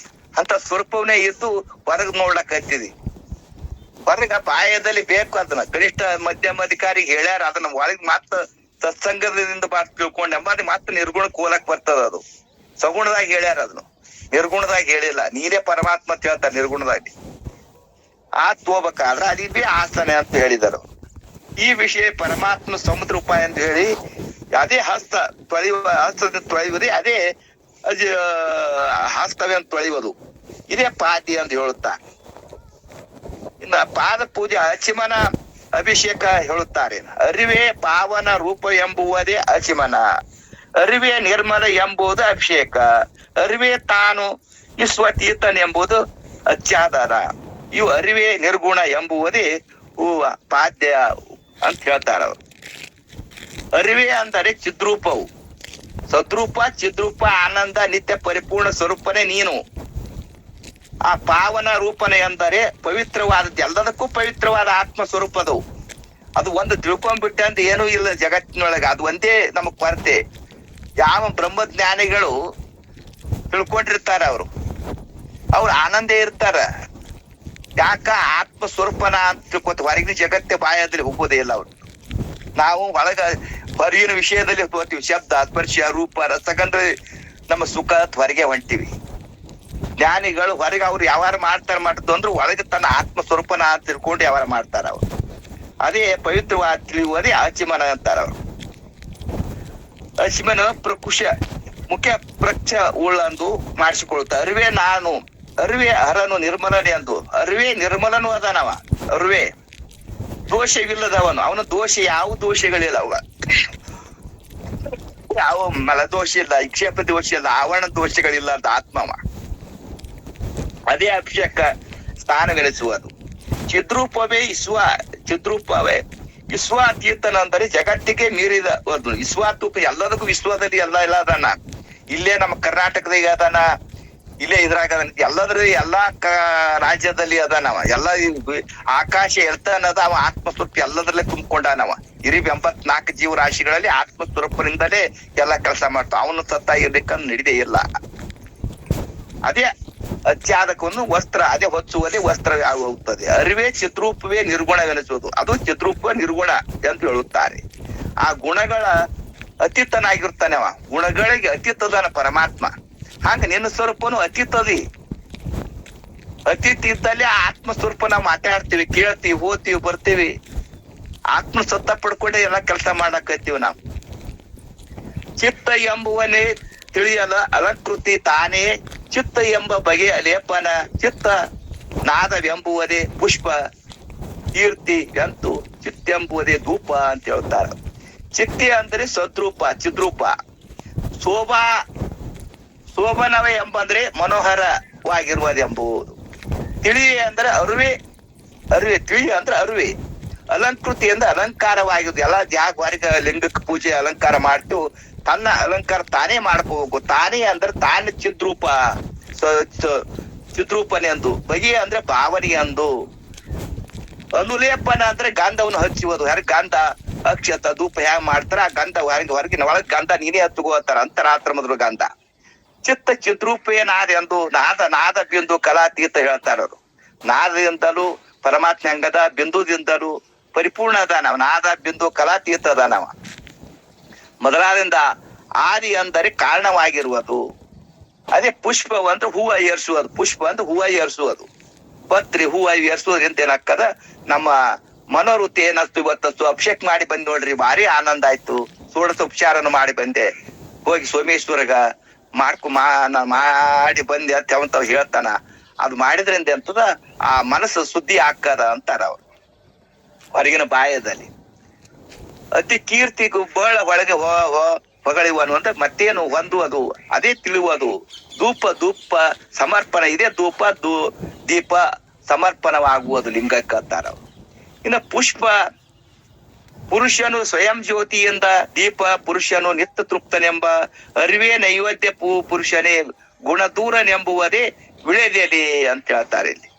ಅಂತ ಸ್ವರೂಪವನ್ನೇ ಇದ್ದು ಹೊರಗ್ ನೋಡ್ಲಕ್ ಹತ್ತಿದಿ. ಹೊರಗ ಪಾಯದಲ್ಲಿ ಬೇಕು ಅದನ್ನ. ಕನಿಷ್ಠ ಮಧ್ಯಮ ಅಧಿಕಾರಿಗೆ ಹೇಳ್ಯಾರ. ಅದನ್ನ ಒಳಗ್ ಮತ್ತ ಸತ್ಸಂಗದಿಂದ ತಿಳ್ಕೊಂಡ್ ಎಂಬಲ್ಲಿ ಮತ್ತ ನಿರ್ಗುಣಕ್ಕೆ ಹೋಲಕ್ ಬರ್ತದ. ಅದು ಸಗುಣದಾಗ ಹೇಳ್ಯಾರ, ಅದನ್ನು ನಿರ್ಗುಣದಾಗ ಹೇಳಿಲ್ಲ. ನೀರೇ ಪರಮಾತ್ಮ ಅಂತ ಹೇಳ್ತಾರೆ ನಿರ್ಗುಣದಲ್ಲಿ. ಹೋಗ್ಬೇಕಾದ್ರೆ ಅದಿದ್ದೇ ಆಸನ ಅಂತ ಹೇಳಿದರು. ಈ ವಿಷಯ ಪರಮಾತ್ಮ ಸಮುದ್ರ ಉಪಾಯ ಅಂತ ಹೇಳಿ ಅದೇ ಹಸ್ತದ ತೊಳೆಯುವುದೇ ಅದೇ ಹಸ್ತವ್ಯ ತೊಳೆಯುವುದು. ಇದೇ ಪಾದ್ಯ ಅಂತ ಹೇಳುತ್ತಾ. ಇನ್ನ ಪಾದ ಪೂಜೆ ಅಚಿಮನ ಅಭಿಷೇಕ ಹೇಳುತ್ತಾರೆ. ಅರಿವೇ ಪಾವನ ರೂಪ ಎಂಬುವುದೇ ಅಚಿಮನ, ಅರಿವೇ ನಿರ್ಮಲ ಎಂಬುದು ಅಭಿಷೇಕ, ಅರಿವೇ ತಾನು ವಿಶ್ವತೀರ್ಥನೆಂಬುದು ಅತ್ಯಾಧಾರ. ಇವು ಅರಿವೇ ನಿರ್ಗುಣ ಎಂಬುವುದೇ ಪಾದ್ಯ ಅಂತ ಹೇಳ್ತಾರ ಅವರು. ಅರಿವೇ ಅಂದರೆ ಚಿದ್ರೂಪವು. ಸದ್ರೂಪ ಚಿದ್ರೂಪ ಆನಂದ ನಿತ್ಯ ಪರಿಪೂರ್ಣ ಸ್ವರೂಪನೇ ನೀನು. ಆ ಪಾವನ ರೂಪನೆ ಎಂದರೆ ಪವಿತ್ರವಾದದ್ದು. ಎಲ್ಲದಕ್ಕೂ ಪವಿತ್ರವಾದ ಆತ್ಮ ಸ್ವರೂಪದು. ಅದು ಒಂದು ತಿಳ್ಕೊಂಡ್ಬಿಟ್ಟೆ ಅಂತ ಏನೂ ಇಲ್ಲ ಜಗತ್ತಿನೊಳಗೆ. ಅದು ಒಂದೇ ನಮಗ್ ಕೊರತೆ. ಯಾವ ಬ್ರಹ್ಮಜ್ಞಾನಿಗಳು ತಿಳ್ಕೊಂಡಿರ್ತಾರ ಅವ್ರು ಆನಂದೇ ಇರ್ತಾರ. ಯಾಕ ಆತ್ಮ ಸ್ವರೂಪನ ಅಂತ ತಿಳ್ಕೊತ ಹೊರಗಿನ ಜಗತ್ತೆ ಬಾಯದಲ್ಲಿ ಹೋಗೋದೇ ಇಲ್ಲ ಅವ್ರು. ನಾವು ಹೊರಗಿನ ವಿಷಯದಲ್ಲಿ ಹೋಗ್ತೀವಿ. ಶಬ್ದ ಸ್ಪರ್ಶ ರೂಪ ರಸಗಂಧ ನಮ್ಮ ಸುಖ ಹೊರಗೆ ಹೊಂಟಿವಿ. ಜ್ಞಾನಿಗಳು ಹೊರಗೆ ಅವ್ರು ವ್ಯವಹಾರ ಮಾಡ್ತಾರ ಅಂದ್ರೆ ಒಳಗೆ ತನ್ನ ಆತ್ಮ ಸ್ವರೂಪನ ಅಂತ ತಿಳ್ಕೊಂಡು ವ್ಯವಹಾರ ಮಾಡ್ತಾರ. ಅವ್ರು ಅದೇ ಪವಿತ್ರವಾದ ತಿಳಿಯುವುದೇ ಆಚಮನ ಅಂತಾರ ಅವರು. ಅಶ್ಮನ ಪ್ರಕುಶ ಮುಖ್ಯ ಪ್ರಕ್ಷ ಉಳ್ಳಂದು ಮಾಡಿಸಿಕೊಳ್ತಾ ಅರಿವೆ ನಾನು ಅರಿವೆ ಹರನು ನಿರ್ಮಲನೆ ಅಂದು. ಅರಿವೆ ನಿರ್ಮಲನು ಅದಾನವ, ಅರಿವೆ ದೋಷವಿಲ್ಲದವನು. ಅವನ ದೋಷ ಯಾವ ದೋಷಗಳಿಲ್ಲ, ಅವ ಯಾವ ಮಲದೋಷ ಇಲ್ಲ, ವಿಕ್ಷೇಪ ದೋಷ ಇಲ್ಲ, ಆವರಣ ದೋಷಗಳಿಲ್ಲ ಅಂತ ಆತ್ಮವ. ಅದೇ ಅಭಿಷೇಕ ಸ್ಥಾನವೆನಿಸುವುದು. ಚಿದ್ರೂಪವೇ ಚಿದ್ರೂಪವೇ ವಿಶ್ವಾತೀತನ ಅಂದರೆ ಜಗತ್ತಿಗೆ ಮೀರಿದ ಒಂದು ವಿಶ್ವಾತೂಪ. ಎಲ್ಲದಕ್ಕೂ ವಿಶ್ವದಲ್ಲಿ ಎಲ್ಲ ಅದಾನ. ಇಲ್ಲೇ ನಮ್ಮ ಕರ್ನಾಟಕದಾಗ ಅದಾನ, ಇಲ್ಲೇ ಇದ್ರಾಗ ಎಲ್ಲಾ ರಾಜ್ಯದಲ್ಲಿ ಅದಾನವ. ಎಲ್ಲ ಆಕಾಶ ಎಲ್ತಾನದ ಅವ ಆತ್ಮಸ್ವರೂಪ ಎಲ್ಲದರಲ್ಲೇ ತುಂಬಿಕೊಂಡಾನವ. ಇರಿ 84 ಜೀವರಾಶಿಗಳಲ್ಲಿ ಆತ್ಮಸ್ವರೂಪದಿಂದಲೇ ಎಲ್ಲ ಕೆಲಸ ಮಾಡ್ತಾವ. ಅವನು ಸತ್ತ ಇರ್ಲಿಕ್ಕಂದ್ ನಡಿದೇ ಇಲ್ಲ. ಅದೇ ಅತ್ಯಾದಕವನ್ನು ವಸ್ತ್ರ, ಅದೇ ಹೊಚ್ಚುವುದೇ ವಸ್ತ್ರ ಹೋಗ್ತದೆ. ಅರಿವೇ ಚಿತ್ರೂಪವೇ ನಿರ್ಗುಣವೆನಿಸುವುದು. ಅದು ಚಿತ್ರೂಪ ನಿರ್ಗುಣ ಎಂದು ಹೇಳುತ್ತಾರೆ. ಆ ಗುಣಗಳ ಅತೀತನಾಗಿರ್ತಾನೆ ಅವ. ಗುಣಗಳಿಗೆ ಅತೀತದಾನ ಪರಮಾತ್ಮ. ಹಂಗ ನಿನ್ನ ಸ್ವರೂಪನು ಅತೀತದಿ. ಅತೀತ ಇದ್ದಲ್ಲಿ ಆತ್ಮ ಸ್ವರೂಪ ನಾವು ಮಾತಾಡ್ತೀವಿ, ಕೇಳ್ತೀವಿ, ಹೋಗ್ತೀವಿ, ಬರ್ತೀವಿ. ಆತ್ಮ ಸತ್ತ ಪಡ್ಕೊಂಡೆ ಎಲ್ಲ ಕೆಲಸ ಮಾಡಕತ್ತೀವಿ ನಾವು. ಚಿತ್ತ ಎಂಬುವನೇ ತಿಳಿಯಲ ಅಲಂಕೃತಿ ತಾನೇ ಚಿತ್ತ ಎಂಬ ಬಗೆಯ ಲೇಪನ. ಚಿತ್ತ ನಾದವೆಂಬುವುದೇ ಪುಷ್ಪ ಕೀರ್ತಿ ಎಂತು ಚಿತ್ತೆಂಬುವುದೇ ಧೂಪ ಅಂತ ಹೇಳ್ತಾರ. ಚಿತ್ತಿ ಅಂದ್ರೆ ಸದ್ರೂಪ, ಚಿದ್ರೂಪ. ಶೋಭನವೇ ಎಂಬಂದ್ರೆ ಮನೋಹರವಾಗಿರುವುದೆಂಬುದು. ತಿಳಿ ಅಂದ್ರೆ ಅರಿವೆ ತಿಳಿ ಅಂದ್ರೆ ಅರಿವೆ. ಅಲಂಕೃತಿ ಅಂದ್ರೆ ಅಲಂಕಾರವಾಗಿರುವುದು. ಎಲ್ಲ ಜಾಗವಾರಿಗ ಲಿಂಗಕ್ಕೆ ಪೂಜೆ ಅಲಂಕಾರ ಮಾಡ್ತೀವಿ. ತನ್ನ ಅಲಂಕಾರ ತಾನೇ ಮಾಡ್ಕೋಬೇಕು. ತಾನೇ ಅಂದ್ರೆ ತಾನೇ ಚಿದ್ರೂಪ, ಚಿದ್ರೂಪನೆ ಅಂದು. ಬಗೆ ಅಂದ್ರೆ ಭಾವನೆ ಅಂದು. ಅನುಲೇಪನ ಅಂದ್ರೆ ಗಂಧವನ್ನು ಹಚ್ಚುವುದು. ಗಂಧ ಅಕ್ಷತ ಧೂಪ ಹ್ಯಾಂಗ ಮಾಡ್ತಾರ, ಆ ಗಂಧ ಹೊರಗಿನ ಒಳಗ್ ಗಂಧ ನೀನೇ ಹತ್ತುಗೋತಾರ. ಅಂತರಾತ್ಮದ ಗಂಧ. ಚಿತ್ತ ಚಿದ್ರೂಪೇನಾದ ಎಂದು ನಾದ ಬಿಂದು ಕಲಾತೀತ ಹೇಳ್ತಾರರು. ನಾದದಿಂದಲೂ ಪರಮಾತ್ಮ ಹೆಂಗದ, ಬಿಂದುದಿಂದಲೂ ಪರಿಪೂರ್ಣ ಅದಾನವ. ನಾದ ಬಿಂದು ಕಲಾತೀತ ಅದಾನವ. ಮೊದಲಾದಿಂದ ಆದಿ ಅಂದರೆ ಕಾರಣವಾಗಿರುವುದು. ಅದೇ ಪುಷ್ಪ ಅಂದ್ರೆ ಹೂವ ಏರ್ಸುವುದು. ಪುಷ್ಪ ಅಂದ್ರೆ ಹೂವ ಏರ್ಸುವುದು. ಪತ್ರಿ ಹೂವ ಏರ್ಸುವುದ್ರಿಂದ ಏನಾಗ್ತದ, ನಮ್ಮ ಮನೋವೃತ್ತಿ ಏನಾಗ್ತು. ಇವತ್ತು ಅಭಿಷೇಕ ಮಾಡಿ ಬಂದ್ ನೋಡ್ರಿ, ಭಾರಿ ಆನಂದ ಆಯ್ತು. ಷೋಡಶೋಪಚಾರನು ಮಾಡಿ ಬಂದೆ, ಹೋಗಿ ಸೋಮೇಶ್ವರಗ ಮಾಡಿ ಬಂದೆ ಅಂತ ಅವಂತ ಹೇಳ್ತಾನ. ಅದು ಮಾಡಿದ್ರಿಂದ ಎಂತದ, ಆ ಮನಸ್ಸು ಶುದ್ಧಿ ಆಗ್ತದ ಅಂತಾರ ಅವ್ರು ಹೊರಗಿನ ಬಾಯದಲ್ಲಿ. ಅತಿ ಕೀರ್ತಿಗೂ ಬಹಳ ಒಳಗೆ ಹೊಗಳಿವನು ಅಂತ ಮತ್ತೇನು ಹೊಂದುವುದು, ಅದೇ ತಿಳಿಯುವುದು. ಧೂಪ ಸಮರ್ಪಣ, ಇದೇ ದೀಪ ಸಮರ್ಪಣವಾಗುವುದು ಲಿಂಗಕ್ಕೆ ಅಂತಾರ. ಇನ್ನು ಪುಷ್ಪ ಪುರುಷನು ಸ್ವಯಂ ಜ್ಯೋತಿಯಿಂದ, ದೀಪ ಪುರುಷನು ನಿತ್ಯ ತೃಪ್ತನೆಂಬ ಅರಿವೇ ನೈವೇದ್ಯ ಪುರುಷನೇ ಗುಣದೂರನೆಂಬುವುದೇ ವಿಳೆದೆಲಿ ಅಂತ ಹೇಳ್ತಾರೆ ಇಲ್ಲಿ.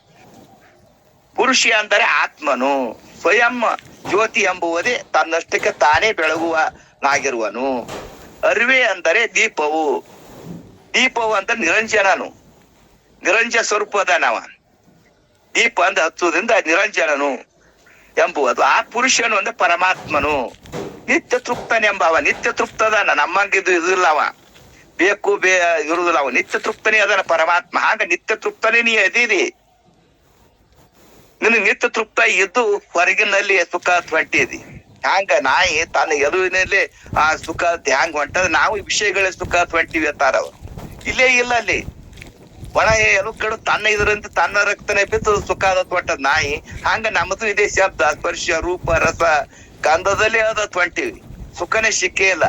ಪುರುಷ ಅಂದರೆ ಆತ್ಮನು, ಸ್ವಯಂ ಜ್ಯೋತಿ ಎಂಬುವುದೇ ತನ್ನಷ್ಟಕ್ಕೆ ತಾನೇ ಬೆಳಗುವನಾಗಿರುವನು. ಅರಿವೆ ಅಂದರೆ ದೀಪವು ಅಂದ್ರೆ ನಿರಂಜನನು, ನಿರಂಜನ ಸ್ವರೂಪದನವ. ದೀಪ ಅಂದ್ರೆ ಹಚ್ಚುವುದರಿಂದ ನಿರಂಜನನು ಎಂಬುವುದು. ಆ ಪುರುಷನು ಅಂದ್ರೆ ಪರಮಾತ್ಮನು. ನಿತ್ಯ ತೃಪ್ತನೆಂಬವ, ನಿತ್ಯ ತೃಪ್ತದಾನ. ನಮ್ಮಂಗಿದು ಇದಿಲ್ಲವ, ಬೇಕು ಇರುದಿಲ್ಲ. ಅವ ನಿತ್ಯ ತೃಪ್ತನೇ ಅದನ ಪರಮಾತ್ಮ. ಹಾಗ ನಿತ್ಯ ತೃಪ್ತನೇ ನೀ ಅದೀರಿ. ನಿನ್ನ ನಿತ್ಯ ತೃಪ್ತ ಇದ್ದು ಹೊರಗಿನಲ್ಲಿ ಸುಖ ಹೊಂಟಿದಿ. ಹ್ಯಾಂಗ ನಾಯಿ ತನ್ನ ಎದುರಿನಲ್ಲಿ ಆ ಸುಖ ಹ್ಯಾಂಗ ಹೊಂಟದ, ನಾವು ಈ ವಿಷಯಗಳ ಸುಖ ಹೊಂಟಿವಿ ಅಂತಾರ ಅವ್ರು. ಇಲ್ಲೇ ಇಲ್ಲ ಅಲ್ಲಿ ಒಣ ಎಲುಕಡು ತನ್ನ ಇದರಂತೆ ತನ್ನ ರಕ್ತನೇ ಬಿದ್ದು ಸುಖ ಹೊಂಟದ ನಾಯಿ. ಹಂಗ ನಮ್ಮದು ಇದೇ ಶಬ್ದ ಸ್ಪರ್ಶ ರೂಪ ರಸ ಗಂಧದಲ್ಲಿ ಅದ ಹೊಂಟಿವಿ, ಸುಖನೇ ಸಿಕ್ಕೇ ಇಲ್ಲ.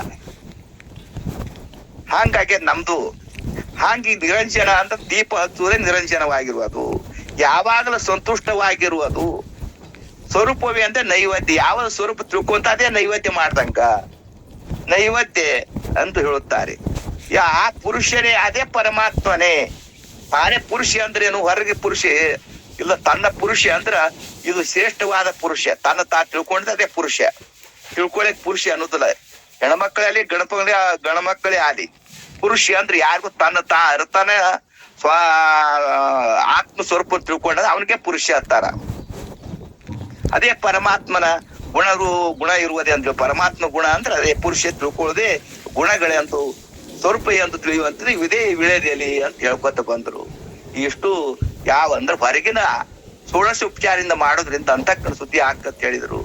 ಹಂಗಾಗಿ ನಮ್ದು ಹಾಂಗಿ ನಿರಂಜನ ಅಂತ ದೀಪ ಹಚ್ಚುವುದೇ ನಿರಂಜನವಾಗಿರುವುದು. ಯಾವಾಗಲೂ ಸಂತುಷ್ಟವಾಗಿರುವುದು. ಸ್ವರೂಪವೇ ಅಂದ್ರೆ ನೈವೇದ್ಯ. ಯಾವ ಸ್ವರೂಪ ತಿಳ್ಕೊಂತ ಅದೇ ನೈವೇದ್ಯ ಮಾಡ್ದಂಗ ನೈವೇದ್ಯ ಅಂತ ಹೇಳುತ್ತಾರೆ. ಆ ಪುರುಷನೇ ಅದೇ ಪರಮಾತ್ಮನೇ. ತಾನೇ ಪುರುಷ ಅಂದ್ರೇನು, ಹೊರಗೆ ಪುರುಷ ಇಲ್ಲ. ತನ್ನ ಪುರುಷ ಅಂದ್ರ ಇದು ಶ್ರೇಷ್ಠವಾದ ಪುರುಷ. ತನ್ನ ತಿಳ್ಕೊಂಡ್ರೆ ಅದೇ ಪುರುಷ. ತಿಳ್ಕೊಳಕ್ ಪುರುಷ ಅನ್ನೋದಿಲ್ಲ. ಹೆಣ್ಮಕ್ಳಲ್ಲಿ ಗಣಮಕ್ಕಳೇ ಆದಿ. ಪುರುಷ ಅಂದ್ರೆ ಯಾರಿಗೂ ತನ್ನ ಅರ್ಥನ ಆತ್ಮ ಸ್ವರೂಪ ತಿಳ್ಕೊಂಡ ಅವನಿಗೆ ಪುರುಷ ಅಂತಾರ. ಅದೇ ಪರಮಾತ್ಮನ ಗುಣ ಇರುವುದೇ ಅಂದ್ರೆ ಪರಮಾತ್ಮ ಗುಣ ಅಂದ್ರೆ ಅದೇ ಪುರುಷ ತಿಳ್ಕೊಳ್ಳೋದೇ ಗುಣಗಳೇ ಅಂತ ಸ್ವರೂಪ ಎಂದು ತಿಳಿಯುವಂತ ಇದೇ ವಿಳೆದೆಲಿ ಅಂತ ಹೇಳ್ಕೊತ ಬಂದ್ರು. ಇಷ್ಟು ಯಾವ ಅಂದ್ರೆ ಹೊರಗಿನ ಷೋಡಶ ಉಪಚಾರದಿಂದ ಮಾಡೋದ್ರಿಂದ ಅಂತಃಕರಣ ಶುದ್ಧಿ ಆಗ್ತಂತ ಹೇಳಿದ್ರು.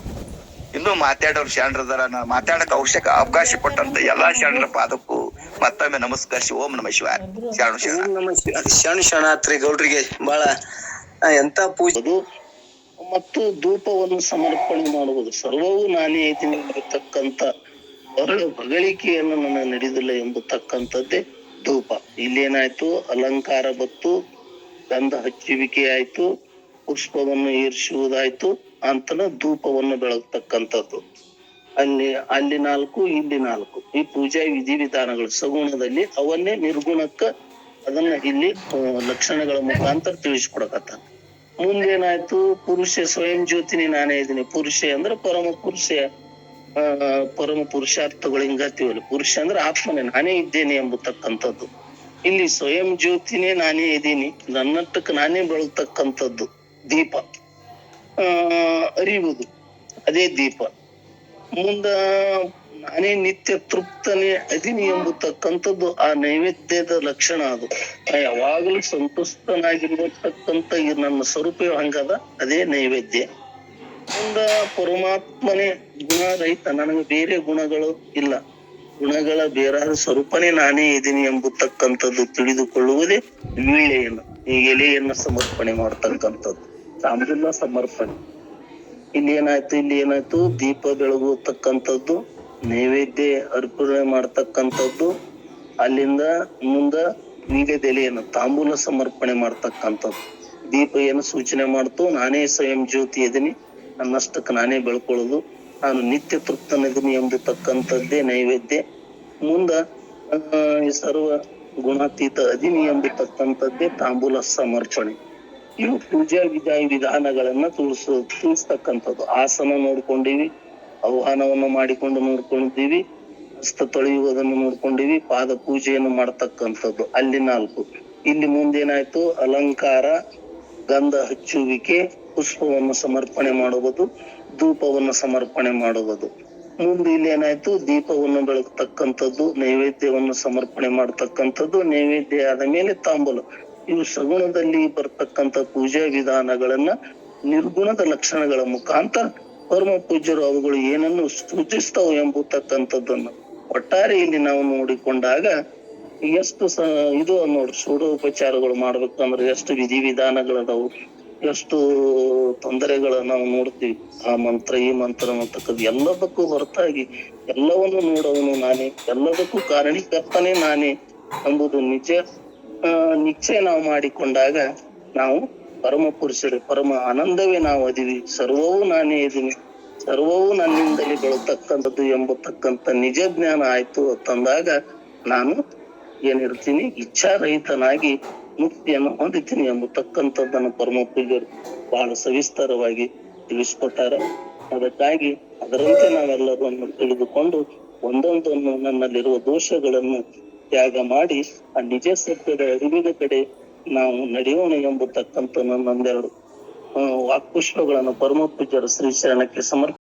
ಇನ್ನೂ ಮಾತಾಡೋರು ಶರಣರದಾರ. ನಾನು ಮಾತಾಡಕ್ ಅವಕಾಶ ಕೊಟ್ಟಂತ ಎಲ್ಲಾ ಶರಣರ ಪಾದಕ್ಕೂ ಮತ್ತೊಮ್ಮೆ ನಮಸ್ಕರಿಸಿ ಓಂ ನಮಃ ಶಿವಾಯ. ಶರಣಾತ್ರಿ ಗೌಡ್ರಿಗೆ ಬಹಳ ಎಂತ ಪೂಜೆ ಮತ್ತು ಧೂಪವನ್ನು ಸಮರ್ಪಣೆ ಮಾಡುವುದು. ಸರ್ವವು ನಾನೇ ಇದ್ದೀನಿ ಎಂಬತಕ್ಕಂತ ಹೊಗಳಿಕೆಯನ್ನು ನನ್ನ ನಡೆದಿಲ್ಲ ಎಂಬತಕ್ಕಂಥದ್ದೇ ಧೂಪ. ಇಲ್ಲೇನಾಯ್ತು, ಅಲಂಕಾರ ಬತ್ತು, ಗಂಧ ಹಚ್ಚುವಿಕೆ ಆಯ್ತು, ಪುಷ್ಪವನ್ನು ಏರಿಸುವುದಾಯ್ತು, ಅಂತನ ಧೂಪವನ್ನು ಬೆಳಗ್ತಕ್ಕಂಥದ್ದು. ಅಲ್ಲಿ 4, ಇಲ್ಲಿ 4 ಈ ಪೂಜಾ ವಿಧಿವಿಧಾನಗಳು ಸಗುಣದಲ್ಲಿ ಅವನ್ನೇ ನಿರ್ಗುಣಕ್ಕ ಅದನ್ನ ಇಲ್ಲಿ ಲಕ್ಷಣಗಳ ಮುಖಾಂತರ ತಿಳಿಸ್ಕೊಡಕತ್ತ. ಮುಂದೇನಾಯ್ತು, ಪುರುಷ ಸ್ವಯಂ ಜ್ಯೋತಿನಿ ನಾನೇ ಇದ್ದೀನಿ. ಪುರುಷ ಅಂದ್ರೆ ಪರಮ ಪುರುಷಾರ್ಥಗಳು ಹಿಂಗತ್ತೀವಲ್ಲ. ಪುರುಷ ಅಂದ್ರೆ ಆತ್ಮನೇ, ನಾನೇ ಇದ್ದೇನೆ ಎಂಬತಕ್ಕಂಥದ್ದು. ಇಲ್ಲಿ ಸ್ವಯಂ ಜ್ಯೋತಿನೇ ನಾನೇ ಇದ್ದೀನಿ, ನನ್ನಟ್ಟಕ್ಕೆ ನಾನೇ ಬೆಳಗ್ತಕ್ಕಂಥದ್ದು ದೀಪ. ಅರಿಯುವುದು ಅದೇ ದೀಪ. ಮುಂದ ನಾನೇ ನಿತ್ಯ ತೃಪ್ತನೇ ಅದಿನಿ ಎಂಬತಕ್ಕಂಥದ್ದು ಆ ನೈವೇದ್ಯದ ಲಕ್ಷಣ. ಅದು ಯಾವಾಗಲೂ ಸಂತುಷ್ಟನಾಗಿರ್ತಕ್ಕಂಥ ಈ ನನ್ನ ಸ್ವರೂಪ ಹಂಗದ, ಅದೇ ನೈವೇದ್ಯ. ಮುಂದ ಪರಮಾತ್ಮನೇ ಗುಣರಹಿತ, ನನಗೆ ಬೇರೆ ಗುಣಗಳು ಇಲ್ಲ, ಗುಣಗಳ ಬೇರಾದ ಸ್ವರೂಪನೇ ನಾನೇ ಇದ್ದೀನಿ ಎಂಬತಕ್ಕಂಥದ್ದು ತಿಳಿದುಕೊಳ್ಳುವುದೇ ವೀಳೆಯನ್ನು, ಈ ಎಲೆಯನ್ನು ಸಮರ್ಪಣೆ ಮಾಡ್ತಕ್ಕಂಥದ್ದು, ತಾಂಬೂಲ ಸಮರ್ಪಣೆ. ಇಲ್ಲಿ ಏನಾಯ್ತು, ದೀಪ ಬೆಳಗುತಕ್ಕಂಥದ್ದು, ನೈವೇದ್ಯ ಅರ್ಪಣೆ ಮಾಡ್ತಕ್ಕಂಥದ್ದು. ಅಲ್ಲಿಂದ ಮುಂದ ವೀಳ್ಯದೆಲೆಯನ್ನು ತಾಂಬೂಲ ಸಮರ್ಪಣೆ ಮಾಡ್ತಕ್ಕಂಥದ್ದು. ದೀಪ ಏನು ಸೂಚನೆ ಮಾಡ್ತು, ನಾನೇ ಸ್ವಯಂ ಜ್ಯೋತಿ ಇದೀನಿ, ನನ್ನಷ್ಟಕ್ಕೆ ನಾನೇ ಬೆಳ್ಕೊಳ್ಳೋದು, ನಾನು ನಿತ್ಯ ತೃಪ್ತನಿದ್ದೀನಿ ಎಂಬತಕ್ಕಂಥದ್ದೇ ನೈವೇದ್ಯ. ಮುಂದ ಸರ್ವ ಗುಣಾತೀತ ಅದಿನಿ ಎಂಬತಕ್ಕಂಥದ್ದೇ ತಾಂಬೂಲ ಸಮರ್ಪಣೆ. ಇವು ಪೂಜಾ ವಿಧಾನಗಳನ್ನ ತಿಳಿಸ್ತಕ್ಕಂಥದ್ದು. ಆಸನ ನೋಡ್ಕೊಂಡಿವಿ, ಆಹ್ವಾನವನ್ನು ಮಾಡಿಕೊಂಡು ನೋಡ್ಕೊಂಡಿದ್ದೀವಿ, ಹಸ್ತ ತೊಳೆಯುವುದನ್ನು ನೋಡ್ಕೊಂಡಿವಿ, ಪಾದ ಪೂಜೆಯನ್ನು ಮಾಡ್ತಕ್ಕಂಥದ್ದು ಅಲ್ಲಿ 4. ಇಲ್ಲಿ ಮುಂದೇನಾಯ್ತು, ಅಲಂಕಾರ, ಗಂಧ ಹಚ್ಚುವಿಕೆ, ಪುಷ್ಪವನ್ನು ಸಮರ್ಪಣೆ ಮಾಡುವುದು, ಧೂಪವನ್ನು ಸಮರ್ಪಣೆ ಮಾಡುವುದು. ಮುಂದೆ ಇಲ್ಲಿ ಏನಾಯ್ತು, ದೀಪವನ್ನು ಬೆಳಗ್ತಕ್ಕಂಥದ್ದು, ನೈವೇದ್ಯವನ್ನು ಸಮರ್ಪಣೆ ಮಾಡ್ತಕ್ಕಂಥದ್ದು, ನೈವೇದ್ಯ ಆದ ಮೇಲೆ ತಾಂಬೂಲ. ಇವು ಸಗುಣದಲ್ಲಿ ಬರ್ತಕ್ಕಂಥ ಪೂಜಾ ವಿಧಾನಗಳನ್ನ ನಿರ್ಗುಣದ ಲಕ್ಷಣಗಳ ಮುಖಾಂತರ ಪರಮ ಪೂಜ್ಯರು ಅವುಗಳು ಏನನ್ನು ಸೂಚಿಸ್ತಾವ ಎಂಬತಕ್ಕಂಥದ್ದನ್ನು ಒಟ್ಟಾರೆ ಇಲ್ಲಿ ನಾವು ನೋಡಿಕೊಂಡಾಗ ಎಷ್ಟು ಇದು ನೋಡ್ರಿ, ಷೋಡೋಪಚಾರಗಳು ಮಾಡ್ಬೇಕಂದ್ರೆ ಎಷ್ಟು ವಿಧಿವಿಧಾನಗಳದಾವು, ಎಷ್ಟು ತೊಂದರೆಗಳ ನಾವು ನೋಡ್ತೀವಿ. ಆ ಮಂತ್ರ ಈ ಮಂತ್ರ ಅಂತಕ್ಕದ್ದು ಎಲ್ಲದಕ್ಕೂ ಹೊರತಾಗಿ ಎಲ್ಲವನ್ನು ನೋಡವನು ನಾನೇ, ಎಲ್ಲದಕ್ಕೂ ಕಾರಣೀಕರ್ತನೇ ನಾನೇ ಎಂಬುದು ನಿಶ್ಚಯ ನಾವು ಮಾಡಿಕೊಂಡಾಗ ನಾವು ಪರಮ ಪುರುಷರೇ, ಪರಮ ಆನಂದವೇ ನಾವು ಅದೀವಿ, ಸರ್ವವೂ ನಾನೇ ಇದೀನಿ, ಸರ್ವವೂ ನನ್ನಿಂದಲೇ ಬೆಳತಕ್ಕಂಥದ್ದು ಎಂಬತಕ್ಕಂಥ ನಿಜ ಜ್ಞಾನ ಆಯ್ತು ಅಂತಂದಾಗ ನಾನು ಏನಿರ್ತೀನಿ, ಇಚ್ಛಾರಹಿತನಾಗಿ ಮುಕ್ತಿಯನ್ನು ಹೊಂದಿತೀನಿ ಎಂಬತಕ್ಕಂಥದ್ದನ್ನು ಪರಮ ಪೂಜ್ಯರು ಬಹಳ ಸವಿಸ್ತಾರವಾಗಿ ತಿಳಿಸ್ಕೊಟ್ಟಾರ. ಅದಕ್ಕಾಗಿ ಅದರಂತೆ ನಾವೆಲ್ಲರನ್ನು ತಿಳಿದುಕೊಂಡು ಒಂದೊಂದನ್ನು ನನ್ನಲ್ಲಿರುವ ದೋಷಗಳನ್ನು ತ್ಯಾಗ ಮಾಡಿ ಆ ನಿಜ ಸತ್ಯದ ಅರಿವಿನ ಕಡೆ ನಾವು ನಡೆಯೋಣ ಎಂಬತಕ್ಕಂಥ ನನ್ನೊಂದೆರಡು ವಾಕ್ಪುಷ್ಪಗಳನ್ನು ಪರಮ ಪೂಜ್ಯರ ಶ್ರೀ ಶರಣಕ್ಕೆ ಸಮರ್ಪಣೆ